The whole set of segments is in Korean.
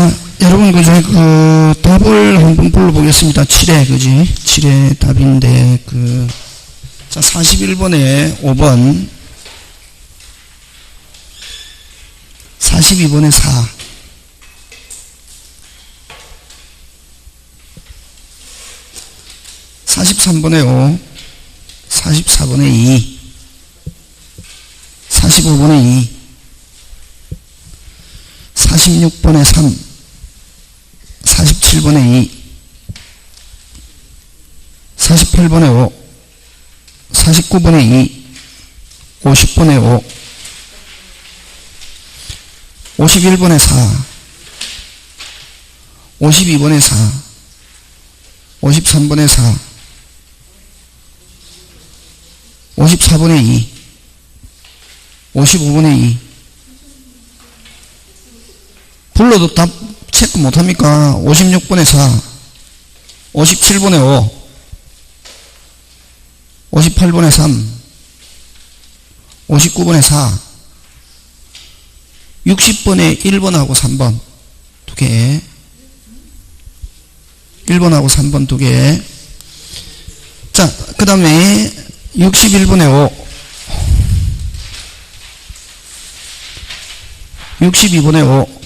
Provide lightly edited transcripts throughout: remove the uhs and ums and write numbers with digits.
자, 여러분, 답을 한번 불러보겠습니다. 7회, 그지? 7회 답인데, 자, 41번에 5번, 42번에 4, 43번에 5, 44번에 2, 45번에 2, 46번에 3, 47번에 2, 48번에 5, 49번에 2, 50번에 5, 51번에 4, 52번에 4, 53번에 4, 54번에 2, 55번에 2. 불러도 답 체크 못합니까? 56번에 4, 57번에 5, 58번에 3, 59번에 4, 60번에 1번하고 3번 두 개, 1번하고 3번 두 개. 자, 그 다음에 61번에 5, 62번에 5,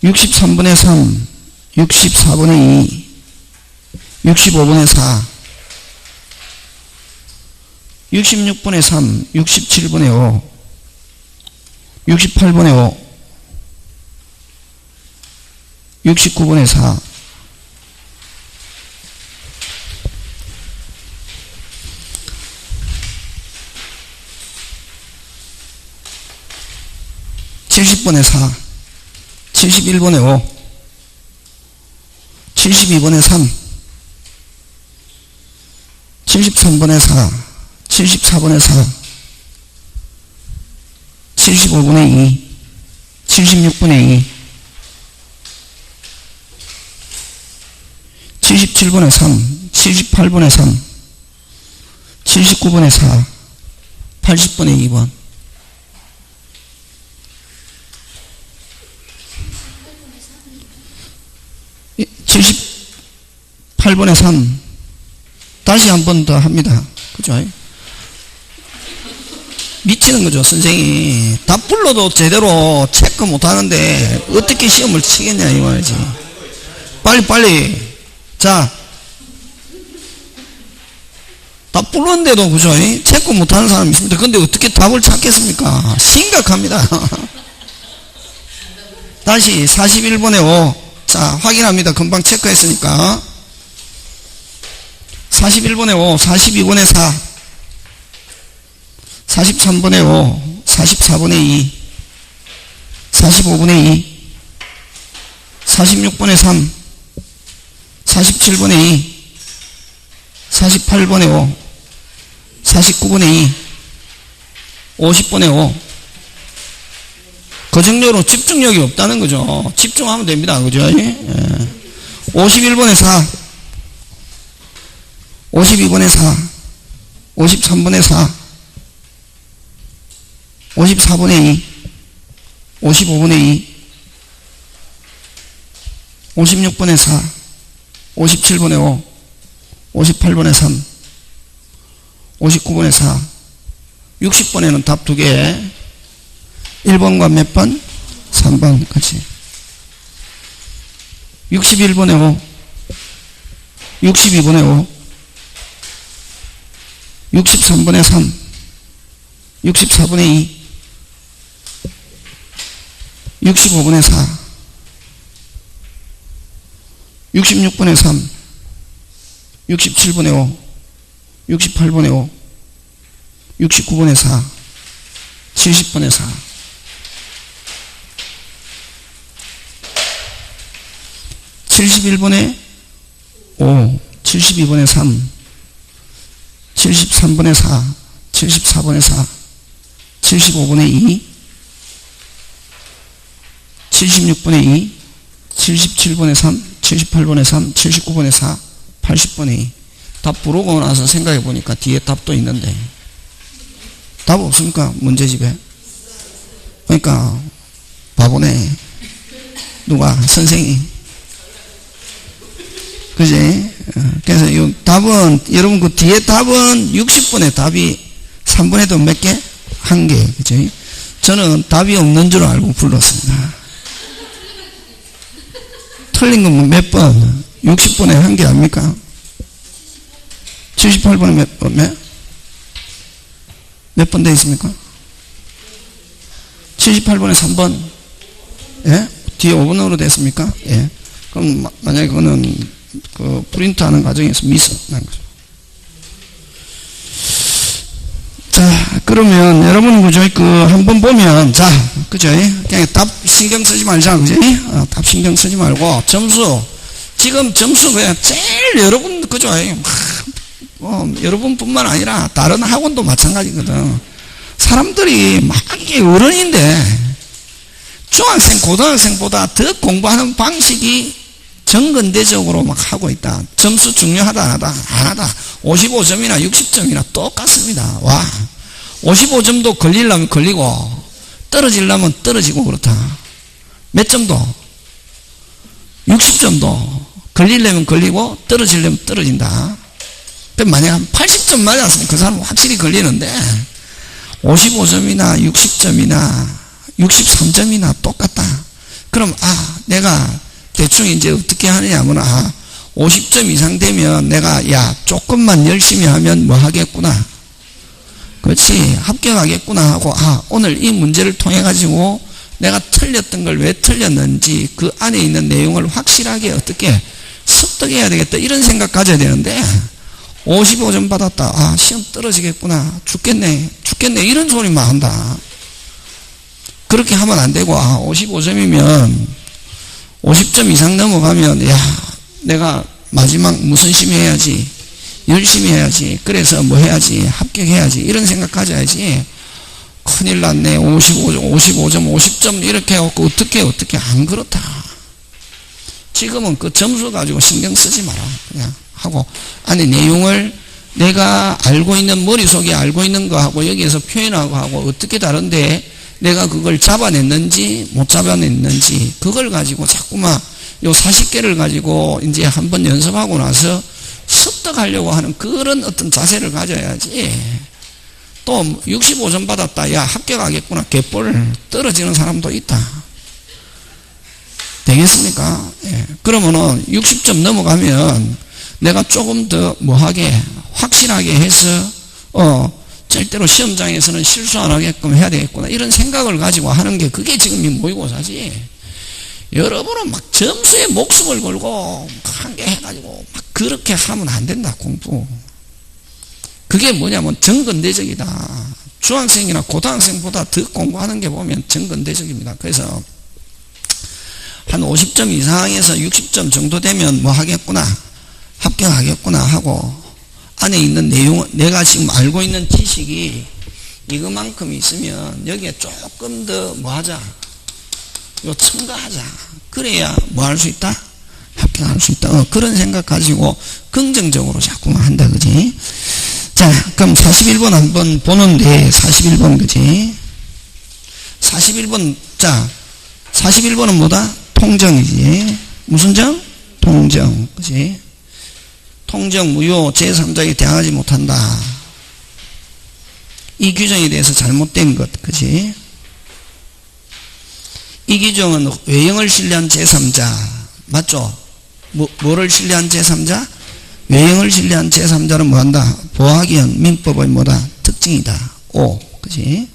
63번에 3, 64번에 2, 65번에 4, 66번에 3, 67번에 5, 68번에 5, 69번에 4, 70번에 4, 71번에 5, 72번에 3, 73번에 4, 74번에 4, 75번에 2, 76번에 2, 77번에 3, 78번에 3, 79번에 4, 80번에 2번. 예, 78번에 3. 다시 한 번 더 합니다. 그죠? 미치는 거죠, 선생이. 답 불러도 제대로 체크 못 하는데, 어떻게 시험을 치겠냐, 이 말이지. 빨리. 자. 답 불렀는데도, 그죠? 체크 못 하는 사람이 있습니다. 근데 어떻게 답을 찾겠습니까? 심각합니다. 다시 41번에 5. 자, 확인합니다. 금방 체크했으니까. 41번에 5, 42번에 4, 43번에 5, 44번에 2, 45번에 2, 46번에 3, 47번에 2, 48번에 5, 49번에 2, 50번에 5. 그 정도로 집중력이 없다는 거죠. 집중하면 됩니다. 그죠? 51번에 4, 52번에 4, 53번에 4, 54번에 2, 55번에 2, 56번에 4, 57번에 5, 58번에 3, 59번에 4, 60번에는 답 두 개. 1번과 몇 번? 3번. 그치. 61번에 5, 62번에 5, 63번에 3, 64번에 2, 65번에 4, 66번에 3, 67번에 5, 68번에 5, 69번에 4, 70번에 4. 71번에 5, 72번에 3, 73번에 4, 74번에 4, 75번에 2, 76번에 2, 77번에 3, 78번에 3, 79번에 4, 80번에 2. 답 부르고 나서 생각해 보니까 뒤에 답도 있는데 답 없습니까? 문제집에. 그러니까 바보 보내. 누가? 선생이. 그지? 그래서 이 답은, 여러분 그 뒤에 답은 60번의 답이 3번에도 몇 개? 1개. 그지? 저는 답이 없는 줄 알고 불렀습니다. 틀린 건 몇 번? 60번에 1개 아닙니까? 78번에 몇 번? 몇 번 돼 있습니까? 78번에 3번. 예? 뒤에 5번으로 됐습니까? 예. 그럼 만약에 그거는 그 프린트 하는 과정에서 미스 난 거죠. 자, 그러면 여러분 그죠? 그 한번 보면 자, 그죠? 그냥 답 신경 쓰지 말자, 그죠? 답 신경 쓰지 말고 점수 지금 점수 그냥 제일 여러분 그죠? 여러분뿐만 아니라 다른 학원도 마찬가지거든. 사람들이 막 이게 어른인데 중학생, 고등학생보다 더 공부하는 방식이 정근대적으로 막 하고 있다. 점수 중요하다, 안 하다. 55점이나 60점이나 똑같습니다. 와. 55점도 걸리려면 걸리고, 떨어지려면 떨어지고 그렇다. 몇 점도? 60점도 걸리려면 걸리고, 떨어지려면 떨어진다. 만약에 한 80점 맞았으면 그 사람은 확실히 걸리는데, 55점이나 60점이나 63점이나 똑같다. 그럼, 내가 대충 이제 어떻게 하느냐면, 50점 이상 되면 내가, 조금만 열심히 하면 뭐 하겠구나. 그렇지. 합격하겠구나 하고, 오늘 이 문제를 통해가지고 내가 틀렸던 걸 왜 틀렸는지 그 안에 있는 내용을 확실하게 어떻게 습득해야 되겠다. 이런 생각 가져야 되는데, 55점 받았다. 시험 떨어지겠구나. 죽겠네. 이런 소리만 한다. 그렇게 하면 안 되고, 55점이면 50점 이상 넘어가면, 내가 마지막 무슨 심히 해야지. 열심히 해야지. 그래서 뭐 해야지. 합격해야지. 이런 생각 가져야지. 큰일 났네. 55점, 50점 이렇게 해갖고 어떻게 안 그렇다. 지금은 그 점수 가지고 신경 쓰지 마라. 그냥 하고 안에 내용을 내가 알고 있는 머릿속에 알고 있는 거하고 여기에서 표현하고 하고 어떻게 다른데 내가 그걸 잡아냈는지 못 잡아냈는지 그걸 가지고 자꾸만 요 40개를 가지고 이제 한번 연습하고 나서 습득하려고 하는 그런 어떤 자세를 가져야지. 또 65점 받았다. 합격하겠구나. 개뿔 떨어지는 사람도 있다. 되겠습니까? 그러면은 60점 넘어가면 내가 조금 더 뭐하게 확실하게 해서 절대로 시험장에서는 실수 안 하게끔 해야 되겠구나. 이런 생각을 가지고 하는 게 그게 지금 이 모의고사지. 여러분은 막 점수에 목숨을 걸고 한 개 해가지고 막 그렇게 하면 안 된다. 공부. 그게 뭐냐면 정근대적이다. 중학생이나 고등학생보다 더 공부하는 게 보면 정근대적입니다. 그래서 한 50점 이상에서 60점 정도 되면 뭐 하겠구나. 합격하겠구나 하고 안에 있는 내용, 내가 지금 알고 있는 지식이 이거만큼 있으면 여기에 조금 더 뭐 하자. 요 첨가하자. 그래야 뭐 할 수 있다? 합격할 수 있다. 그런 생각 가지고 긍정적으로 자꾸만 한다. 그지? 자, 그럼 41번 한번 보는데 41번 그지? 41번 자 41번은 뭐다? 통정이지. 무슨 정? 통정. 그지? 통정 무효 제3자에게 대항하지 못한다. 이 규정에 대해서 잘못된 것. 그지? 이 규정은 외형을 신뢰한 제3자. 맞죠? 뭐를 신뢰한 제3자? 외형을 신뢰한 제3자는 뭐한다? 보학형 민법의 뭐다? 특징이다. 오. 그지?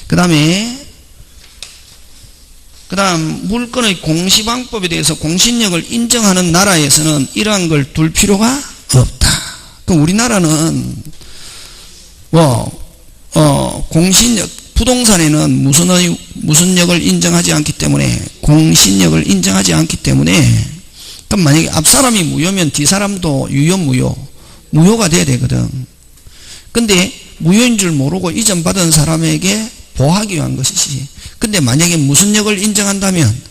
그 다음 물건의 공시방법에 대해서 공신력을 인정하는 나라에서는 이러한 걸 둘 필요가 없다. 그럼 우리나라는 공신력 부동산에는 무슨 력을 인정하지 않기 때문에 공신력을 인정하지 않기 때문에 그럼 만약에 앞사람이 무효면 뒷사람도 유효 무효가 돼야 되거든. 근데 무효인 줄 모르고 이전 받은 사람에게 보하기 위한 것이지. 근데 만약에 무슨 력을 인정한다면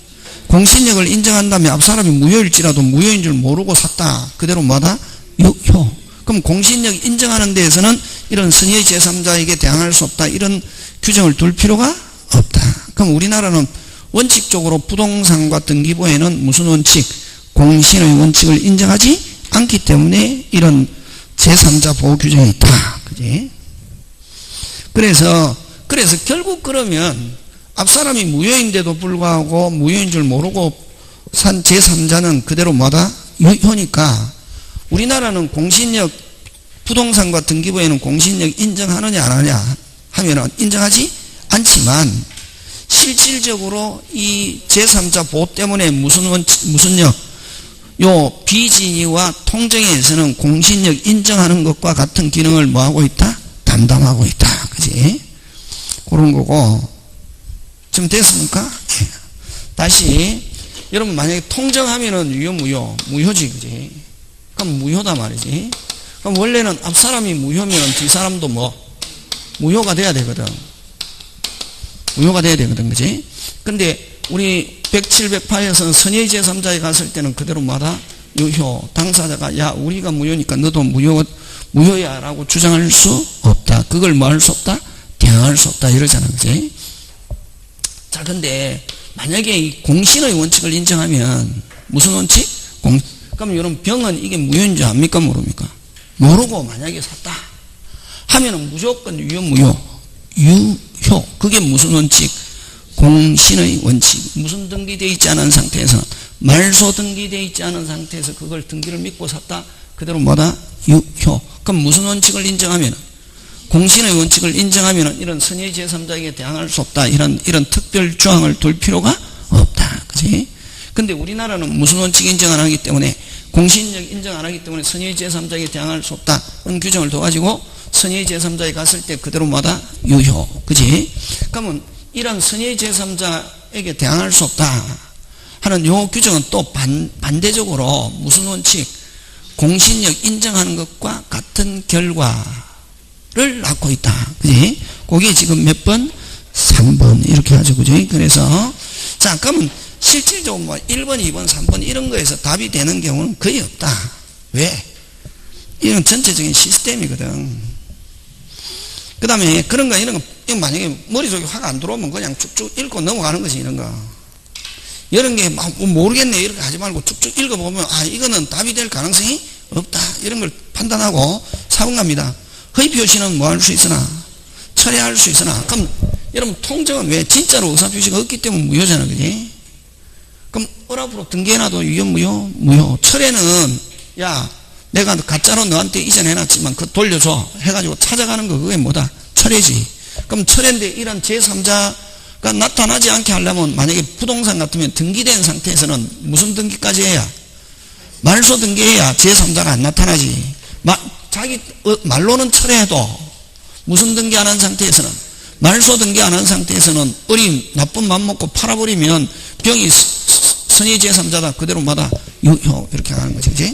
공신력을 인정한다면 앞사람이 무효일지라도 무효인 줄 모르고 샀다. 그대로 뭐다? 유효. 그럼 공신력 인정하는 데에서는 이런 선의의 제3자에게 대항할 수 없다. 이런 규정을 둘 필요가 없다. 그럼 우리나라는 원칙적으로 부동산과 등기부에는 무슨 원칙? 공신의 원칙을 인정하지 않기 때문에 이런 제3자 보호 규정이 있다. 그지? 그래서 결국 그러면 앞사람이 무효인데도 불구하고 무효인 줄 모르고 산 제3자는 그대로 뭐다? 유효니까 우리나라는 공신력 부동산과 등기부에는 공신력 인정하느냐 안 하냐 하면은 인정하지 않지만 실질적으로 이 제3자 보호 때문에 무슨력 요 비진위와 통정에서는 공신력 인정하는 것과 같은 기능을 뭐하고 있다? 담당하고 있다. 그지? 그런 거고 좀 됐습니까? 다시 여러분 만약에 통정하면은 유효 무효지 그지? 그럼 무효다 말이지. 그럼 원래는 앞사람이 무효면 뒷사람도 뭐 무효가 돼야 되거든. 무효가 돼야 되거든. 그지? 근데 우리 107, 108에서는 선의 제3자에 갔을 때는 그대로 뭐다? 유효. 당사자가 야 우리가 무효니까 너도 무효야 라고 주장할 수 없다. 그걸 뭐 할 수 없다? 대항할 수 없다 이러잖아. 그지? 자 근데 만약에 이 공신의 원칙을 인정하면 무슨 원칙? 그럼 여러분 병은 이게 무효인 줄 압니까 모릅니까? 모르고 만약에 샀다 하면은 무조건 유효. 그게 무슨 원칙? 공신의 원칙. 무슨 등기되어 있지 않은 상태에서 말소 등기되어 있지 않은 상태에서 그걸 등기를 믿고 샀다. 그대로 뭐다? 유효. 그럼 무슨 원칙을 인정하면? 공신의 원칙을 인정하면 이런 선의 제3자에게 대항할 수 없다. 이런 특별 조항을 둘 필요가 없다. 그지? 근데 우리나라는 무슨 원칙 인정 안 하기 때문에 공신력 인정 안 하기 때문에 선의 제3자에게 대항할 수 없다. 그런 규정을 둬가지고 선의 제3자에 갔을 때 그대로 뭐다? 유효. 그지? 그러면 이런 선의 제3자에게 대항할 수 없다 하는 요 규정은 또 반대적으로 무슨 원칙? 공신력 인정하는 것과 같은 결과를 낳고 있다. 그지? 그게 지금 몇 번? 3번. 이렇게 하죠. 그지? 그래서, 자, 그러면 실질적으로 뭐 1번, 2번, 3번 이런 거에서 답이 되는 경우는 거의 없다. 왜? 이건 전체적인 시스템이거든. 그 다음에 그런 거, 이런 거, 만약에 머릿속에 화가 안 들어오면 그냥 쭉쭉 읽고 넘어가는 거지, 이런 거. 이런 게 막 모르겠네, 이렇게 하지 말고 쭉쭉 읽어보면, 아, 이거는 답이 될 가능성이 없다. 이런 걸 판단하고 4번 갑니다. 허위 표시는 뭐 할 수 있으나, 철회할 수 있으나, 그럼 여러분 통정은 왜 진짜로 의사표시가 없기 때문에 무효잖아, 그지? 그럼 어랍으로 등기해놔도 유효, 무효. 철회는, 야, 내가 가짜로 너한테 이전해놨지만 그거 돌려줘 해가지고 찾아가는 거 그게 뭐다? 철회지. 그럼 철회인데 이런 제3자가 나타나지 않게 하려면 만약에 부동산 같으면 등기된 상태에서는 무슨 등기까지 해야? 말소 등기해야 제3자가 안 나타나지. 자기 말로는 철회해도 무슨 등기 안 한 상태에서는 말소 등기 안 한 상태에서는 어린 나쁜 맘 먹고 팔아버리면 병이 선의 제3자다. 그대로 마다 유효 이렇게 하는 거지. 그치?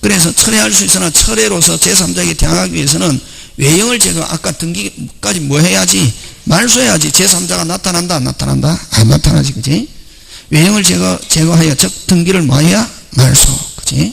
그래서 철회할 수 있으나 철회로서 제3자에게 대항하기 위해서는 외형을 제거, 아까 등기까지 뭐 해야지? 말소해야지. 제3자가 나타난다, 안 나타난다? 안 나타나지, 그지? 외형을 제거하여, 즉, 등기를 뭐 해야? 말소, 그지?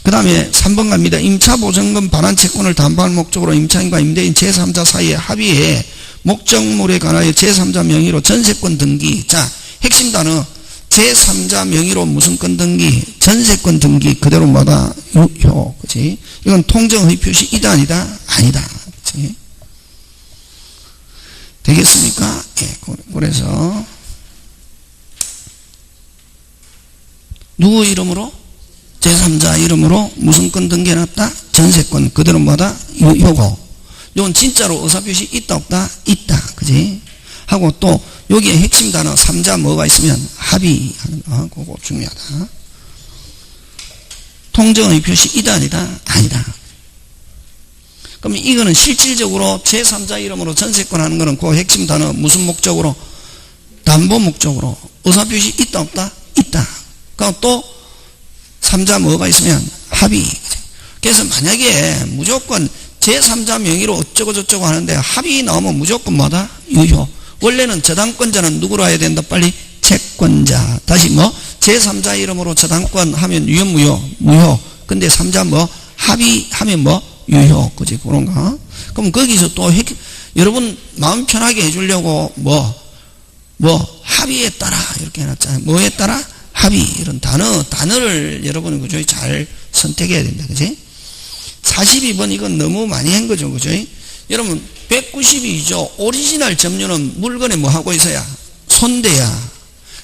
그 다음에 3번 갑니다. 임차보증금 반환 채권을 담보할 목적으로 임차인과 임대인 제3자 사이에 합의해 목적물에 관하여 제3자 명의로 전세권 등기. 자, 핵심 단어. 제3자 명의로 무슨 건 등기? 전세권 등기. 그대로 뭐다? 유효. 그치? 이건 통정의 표시 이다, 아니다? 아니다. 그치? 되겠습니까? 예. 그래서, 누구 이름으로? 제3자 이름으로 무슨 건 등기해놨다? 전세권. 그대로 뭐다? 유효고. 이건 진짜로 의사표시 있다, 없다? 있다. 그치? 하고 또, 여기에 핵심 단어 3자 뭐가 있으면 합의하는 거. 그거 중요하다. 통정의 표시 이다, 아니다? 아니다. 그러면 이거는 실질적으로 제3자 이름으로 전세권 하는 거는 그 핵심 단어 무슨 목적으로? 담보 목적으로. 의사표시 있다, 없다? 있다. 그럼 또 3자 뭐가 있으면 합의. 그래서 만약에 무조건 제3자 명의로 어쩌고 저쩌고 하는데 합의 나오면 무조건 뭐다? 유효. 원래는 저당권자는 누구로 해야 된다? 빨리 채권자. 다시 뭐? 제3자 이름으로 저당권 하면 유효, 무효. 근데 3자 뭐? 합의하면 뭐? 유효. 그지? 그런 거. 그럼 거기서 또 여러분 마음 편하게 해주려고 합의 합의에 따라 이렇게 해놨잖아요. 뭐에 따라? 합의. 이런 단어를 여러분은 그죠? 잘 선택해야 된다. 그지? 42번 이건 너무 많이 한 거죠. 그죠? 여러분 192조 오리지널 점유는 물건에 뭐 하고 있어야? 손대야.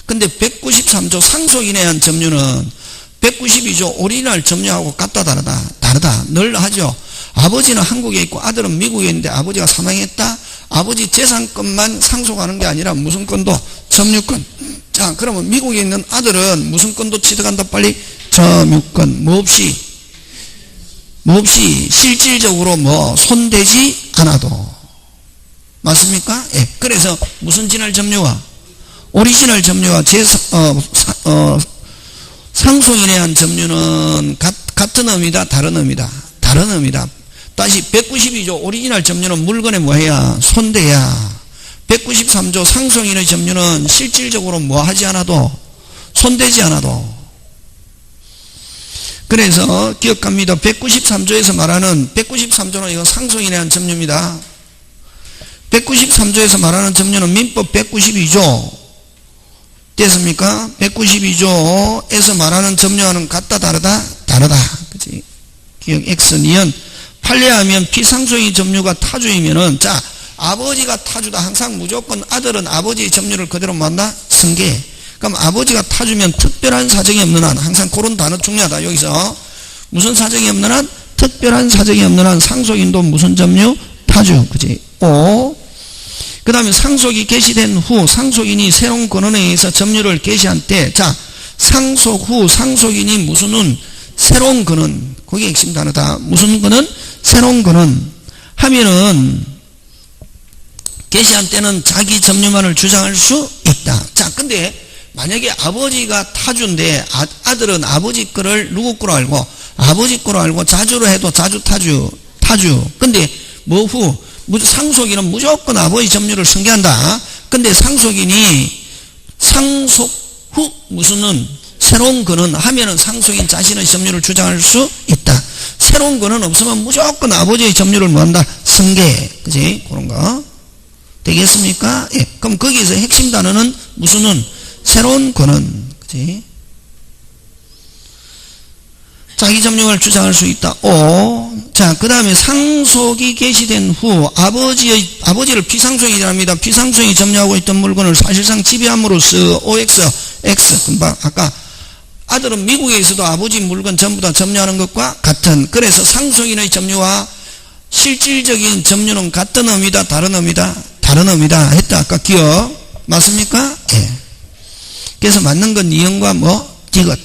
근데 193조 상속인에 의한 점유는 192조 오리지널 점유하고 같다 다르다? 다르다. 늘 하죠. 아버지는 한국에 있고 아들은 미국에 있는데 아버지가 사망했다? 아버지 재산권만 상속하는 게 아니라 무슨 건도? 점유권. 자, 그러면 미국에 있는 아들은 무슨 건도 취득한다? 빨리 점유권. 뭐 없이 실질적으로 뭐 손대지 않아도. 맞습니까? 예. 그래서 무슨 진할 점유와 오리지널 점유와 상속인에 의한 점유는 같은 의미다, 다른 의미다? 다른 의미다. 다시 192조 오리지널 점유는 물건에 뭐해야? 손대야. 193조 상속인의 점유는 실질적으로 뭐 하지 않아도? 손대지 않아도. 그래서 기억합니다. 193조에서 말하는 193조는 이건 상속인에 의한 점유입니다. 193조에서 말하는 점유는 민법 192조 됐습니까? 192조에서 말하는 점유와는 같다 다르다? 다르다. 그치? 기억 X 니은 판례하면 피상속인 점유가 타주이면은 자 아버지가 타주다. 항상 무조건 아들은 아버지의 점유를 그대로 만다? 승계. 그럼 아버지가 타주면 특별한 사정이 없는 한 항상 그런 단어 중요하다. 여기서 무슨 사정이 없는 한? 특별한 사정이 없는 한 상속인도 무슨 점유? 타주. 그치? 오. 그 다음에 상속이 개시된 후 상속인이 새로운 권한에 의해서 점유를 개시한 때 자 상속 후 상속인이 무슨 새로운 권한 그게 핵심 단어다. 무슨 권한? 새로운 권한 하면은 개시한 때는 자기 점유만을 주장할 수 있다. 자 근데 만약에 아버지가 타주인데 아들은 아버지 거를 누구 거로 알고 아버지 거로 알고 자주로 해도 자주 타주 근데 뭐 후 상속인은 무조건 아버지 점유를 승계한다. 근데 상속인이 상속 후 무슨은 새로운 거는 하면은 상속인 자신의 점유를 주장할 수 있다. 새로운 거는 없으면 무조건 아버지의 점유를 뭐한다? 승계. 그지? 그런 거. 되겠습니까? 예. 그럼 거기에서 핵심 단어는 무슨은 새로운 거는. 그지? 자기 점유를 주장할 수 있다. 오. 자, 그 다음에 상속이 개시된 후 아버지를 피상속인이랍니다. 피상속인이 점유하고 있던 물건을 사실상 지배함으로써 OX, X. 금방 아까 아들은 미국에 있어도 아버지 물건 전부 다 점유하는 것과 같은. 그래서 상속인의 점유와 실질적인 점유는 같은 의미다, 다른 의미다? 다른 의미다 했다. 아까 기억. 맞습니까? 예. 그래서 맞는 건 이형과 뭐? 이것.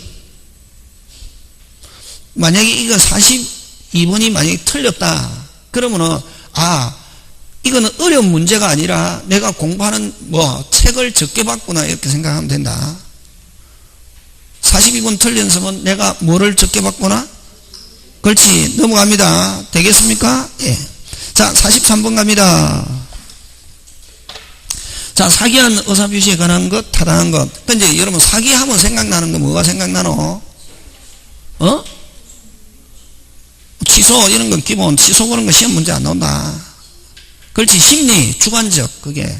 만약에 이거 42번이 만약에 틀렸다. 그러면은, 이거는 어려운 문제가 아니라 내가 공부하는 뭐, 책을 적게 봤구나. 이렇게 생각하면 된다. 42번 틀린 점은 내가 뭐를 적게 봤구나? 그렇지. 넘어갑니다. 되겠습니까? 예. 자, 43번 갑니다. 자, 사기한 의사표시에 관한 것, 타당한 것. 근데 여러분, 사기하면 생각나는 거 뭐가 생각나노? 취소, 이런 건 기본, 취소 그런 거 시험 문제 안 나온다. 그렇지. 심리, 주관적, 그게.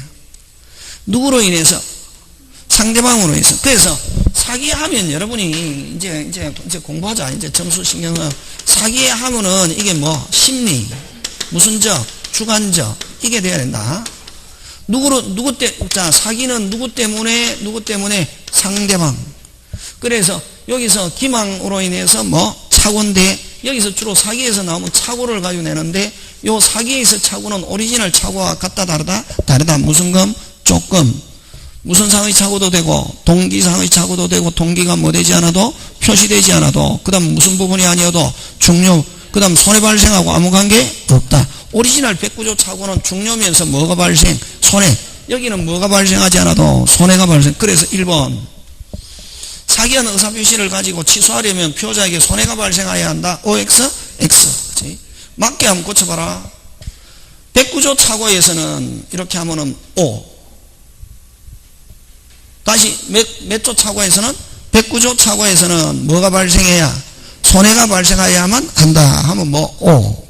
누구로 인해서? 상대방으로 인해서. 그래서, 사기하면 여러분이, 이제 공부하자. 이제 점수 신경을. 사기하면은 이게 뭐, 심리, 무슨적, 주관적, 이게 돼야 된다. 사기는 누구 때문에? 상대방. 그래서, 여기서 기망으로 인해서 뭐, 착오인데, 여기서 주로 사기에서 나오면 착오를 가지고 내는데 요 사기에서 착오는 오리지널 착오와 같다 다르다? 다르다. 무슨 금? 조금. 무슨 상의 착오도 되고 동기상의 착오도 되고 동기가 뭐 되지 않아도 표시되지 않아도 그 다음 무슨 부분이 아니어도 중요 그 다음 손해 발생하고 아무 관계 없다. 오리지널 109조 착오는 중요면서 뭐가 발생? 손해. 여기는 뭐가 발생하지 않아도 손해가 발생. 그래서 1번 사기한 의사표시를 가지고 취소하려면 피호자에게 손해가 발생해야 한다. OX, X. 그치? 맞게 한번 고쳐봐라. 109조 착오에서는 이렇게 하면은 O. 다시 몇 조 착오에서는 109조 착오에서는 뭐가 발생해야? 손해가 발생해야만 한다. 하면 뭐 O.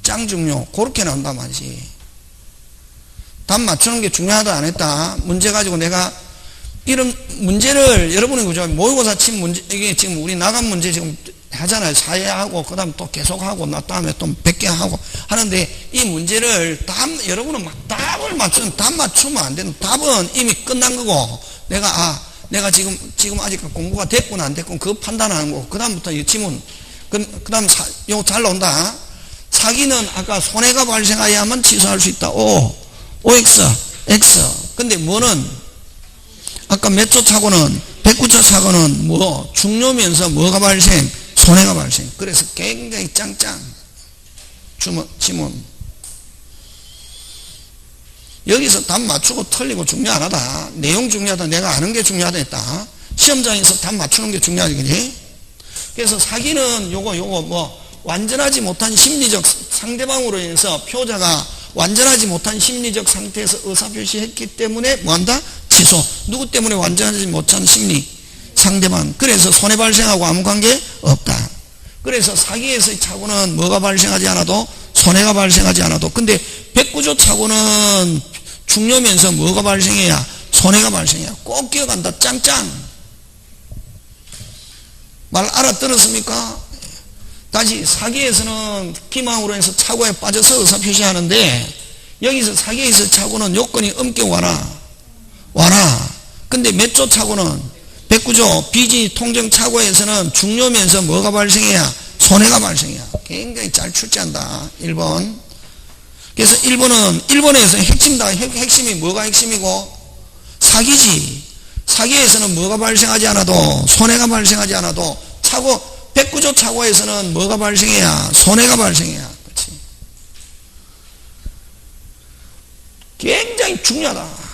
짱중요. 그렇게 나온단 말이지. 답 맞추는 게 중요하다 안 했다. 문제 가지고 내가 이런 문제를 여러분이 그죠? 모의고사 친 문제, 이게 지금 우리 나간 문제 지금 하잖아요. 사회하고, 그 다음 또 계속하고, 나 다음에 또 100개 하고 하는데, 이 문제를 여러분은 막 답을 답 맞추면 안 되는, 답은 이미 끝난 거고, 내가 지금 아직 공부가 됐구나, 안 됐구나, 그거 판단하는 거고, 그 다음부터 이 지문, 그 다음 요거 잘 나온다. 사기는 아까 손해가 발생하여야만 취소할 수 있다. OX, X. 근데 뭐는, 아까 몇 조 차고는, 109조 차고는 중요면서 뭐가 발생? 손해가 발생. 그래서 굉장히 짱짱. 지문. 여기서 답 맞추고 틀리고 중요 안 하다. 내용 중요하다. 내가 아는 게 중요하다 했다. 시험장에서 답 맞추는 게 중요하지, 그지? 그래서 사기는 요거 완전하지 못한 심리적 상대방으로 인해서 표자가 완전하지 못한 심리적 상태에서 의사표시했기 때문에 뭐한다? 취소. 누구 때문에 완전하지 못한 심리? 상대방. 그래서 손해 발생하고 아무 관계 없다. 그래서 사기에서의 착오는 뭐가 발생하지 않아도 손해가 발생하지 않아도, 근데 109조 착오는 중요면서 뭐가 발생해야? 손해가 발생해야. 꼭 기억한다. 짱짱. 말 알아들었습니까? 다시 사기에서는 기망으로 해서 착오에 빠져서 의사표시하는데, 여기서 사기에서 착오는 요건이 엄격와라. 근데 몇 조 착오는 109조 비지 통정 착오에서는 중요면서 뭐가 발생해야? 손해가 발생해야. 굉장히 잘 출제한다. 1번. 그래서 1번에서 핵심이 뭐가 핵심이고? 사기지. 사기에서는 뭐가 발생하지 않아도, 손해가 발생하지 않아도, 109조 착오에서는 뭐가 발생해야? 손해가 발생해야. 그렇지. 굉장히 중요하다.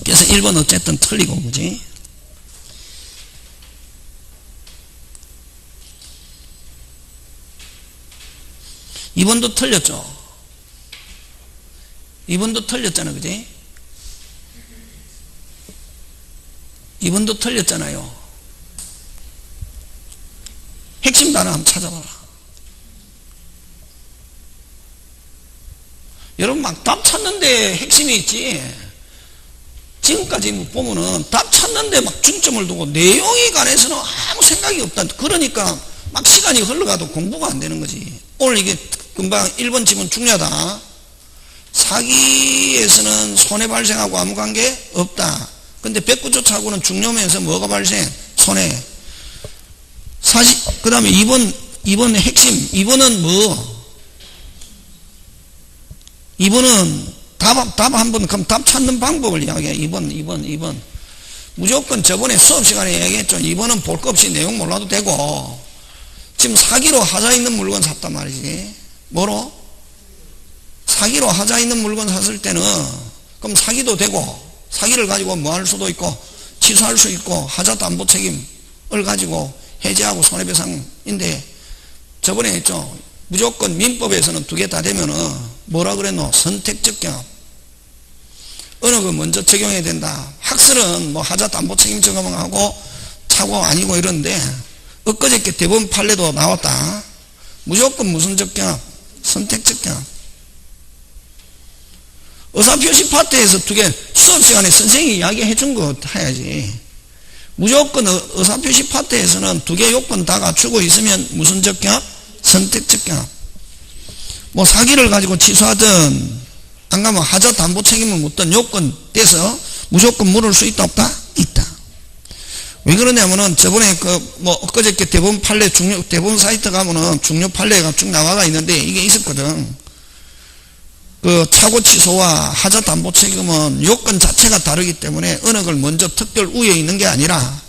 그래서 1번 어쨌든 틀리고, 그지? 이번도 틀렸죠? 2번도 틀렸잖아, 그지? 2번도 틀렸잖아요. 핵심 단어 한번 찾아봐라. 여러분 막 답 찾는데 핵심이 있지. 지금까지 보면은 답 찾는데 막 중점을 두고 내용에 관해서는 아무 생각이 없다. 그러니까 막 시간이 흘러가도 공부가 안 되는 거지. 오늘 이게 금방 1번 지문 중요하다. 사기에서는 손해 발생하고 아무 관계 없다. 근데 109조 착오는 중요면서 뭐가 발생? 손해. 그 다음에 2번 핵심. 2번은 뭐? 2번은 답 한번, 그럼 답 찾는 방법을 이야기해. 2번. 무조건 저번에 수업 시간에 이야기했죠. 2번은 볼 거 없이 내용 몰라도 되고, 지금 사기로 하자 있는 물건 샀단 말이지. 뭐로? 사기로 하자 있는 물건 샀을 때는, 그럼 사기도 되고, 사기를 가지고 뭐 할 수도 있고, 취소할 수 있고, 하자 담보 책임을 가지고 해제하고 손해배상인데, 저번에 했죠. 무조건 민법에서는 두 개 다 되면은, 뭐라 그랬노? 선택적 경합. 어느 거 먼저 적용해야 된다. 학설은 뭐 하자 담보 책임 적용하고 착오 아니고 이런데, 엊그저께 대법원 판례도 나왔다. 무조건 무슨 적경합? 선택적 경합. 의사표시 파트에서 두 개, 수업 시간에 선생님이 이야기해 준 거 해야지. 무조건 의사표시 파트에서는 두 개 요건 다 갖추고 있으면 무슨 적경합? 선택적 경합. 뭐 사기를 가지고 취소하든 안 가면 하자 담보 책임을 묻든 요건 떼서 무조건 물을 수 있다 없다? 있다. 왜 그러냐면은 저번에 엊그저께 대법원 판례 대법원 사이트 가면은 중요 판례가 쭉 나와가 있는데 이게 있었거든. 착오 취소와 하자 담보 책임은 요건 자체가 다르기 때문에 어느 걸 먼저 특별 우위에 있는 게 아니라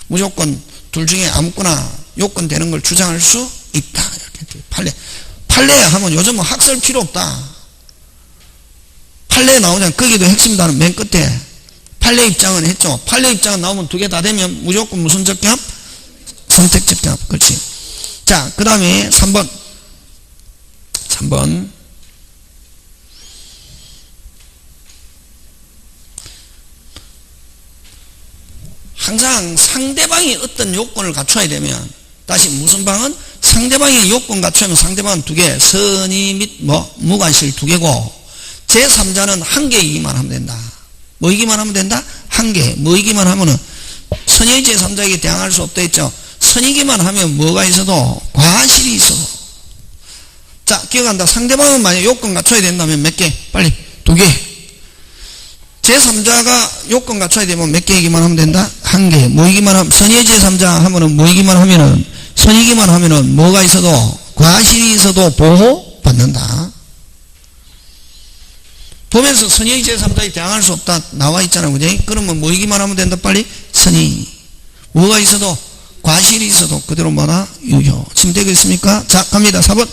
무조건 둘 중에 아무거나 요건 되는 걸 주장할 수 있다. 이렇게 판례 하면 요즘은 학설 필요 없다. 판례에 나오잖아. 거기도 핵심 단어 맨 끝에 판례 입장은 했죠. 판례 입장은 나오면 두 개 다 되면 무조건 무슨 적합? 선택적 경합. 그렇지. 자, 그 다음에 3번. 항상 상대방이 어떤 요건을 갖춰야 되면, 다시 무슨 방은? 상대방이 요건 갖추면 상대방은 두 개, 선의 및 무관실 두 개고, 제3자는 한 개이기만 하면 된다. 뭐이기만 하면 된다? 한 개. 뭐이기만 하면은 선의 제3자에게 대항할 수 없다 했죠. 선이기만 하면 뭐가 있어도 과실이 있어도. 자, 기억한다. 상대방은 만약 요건 갖춰야 된다면 몇 개? 빨리. 2개. 제3자가 요건 갖춰야 되면 몇 개이기만 하면 된다? 한 개. 뭐이기만 하면, 선의 제3자 하면은 뭐이기만 하면은, 선이기만 하면은 뭐가 있어도, 과실이 있어도 보호받는다. 보면서 선의 제3자에 대항할 수 없다 나와 있잖아. 그지? 그러면 뭐이기만 하면 된다? 빨리. 선의. 뭐가 있어도, 과실이 있어도 그대로 뭐다? 유효. 지금 되겠습니까? 자, 갑니다. 4번.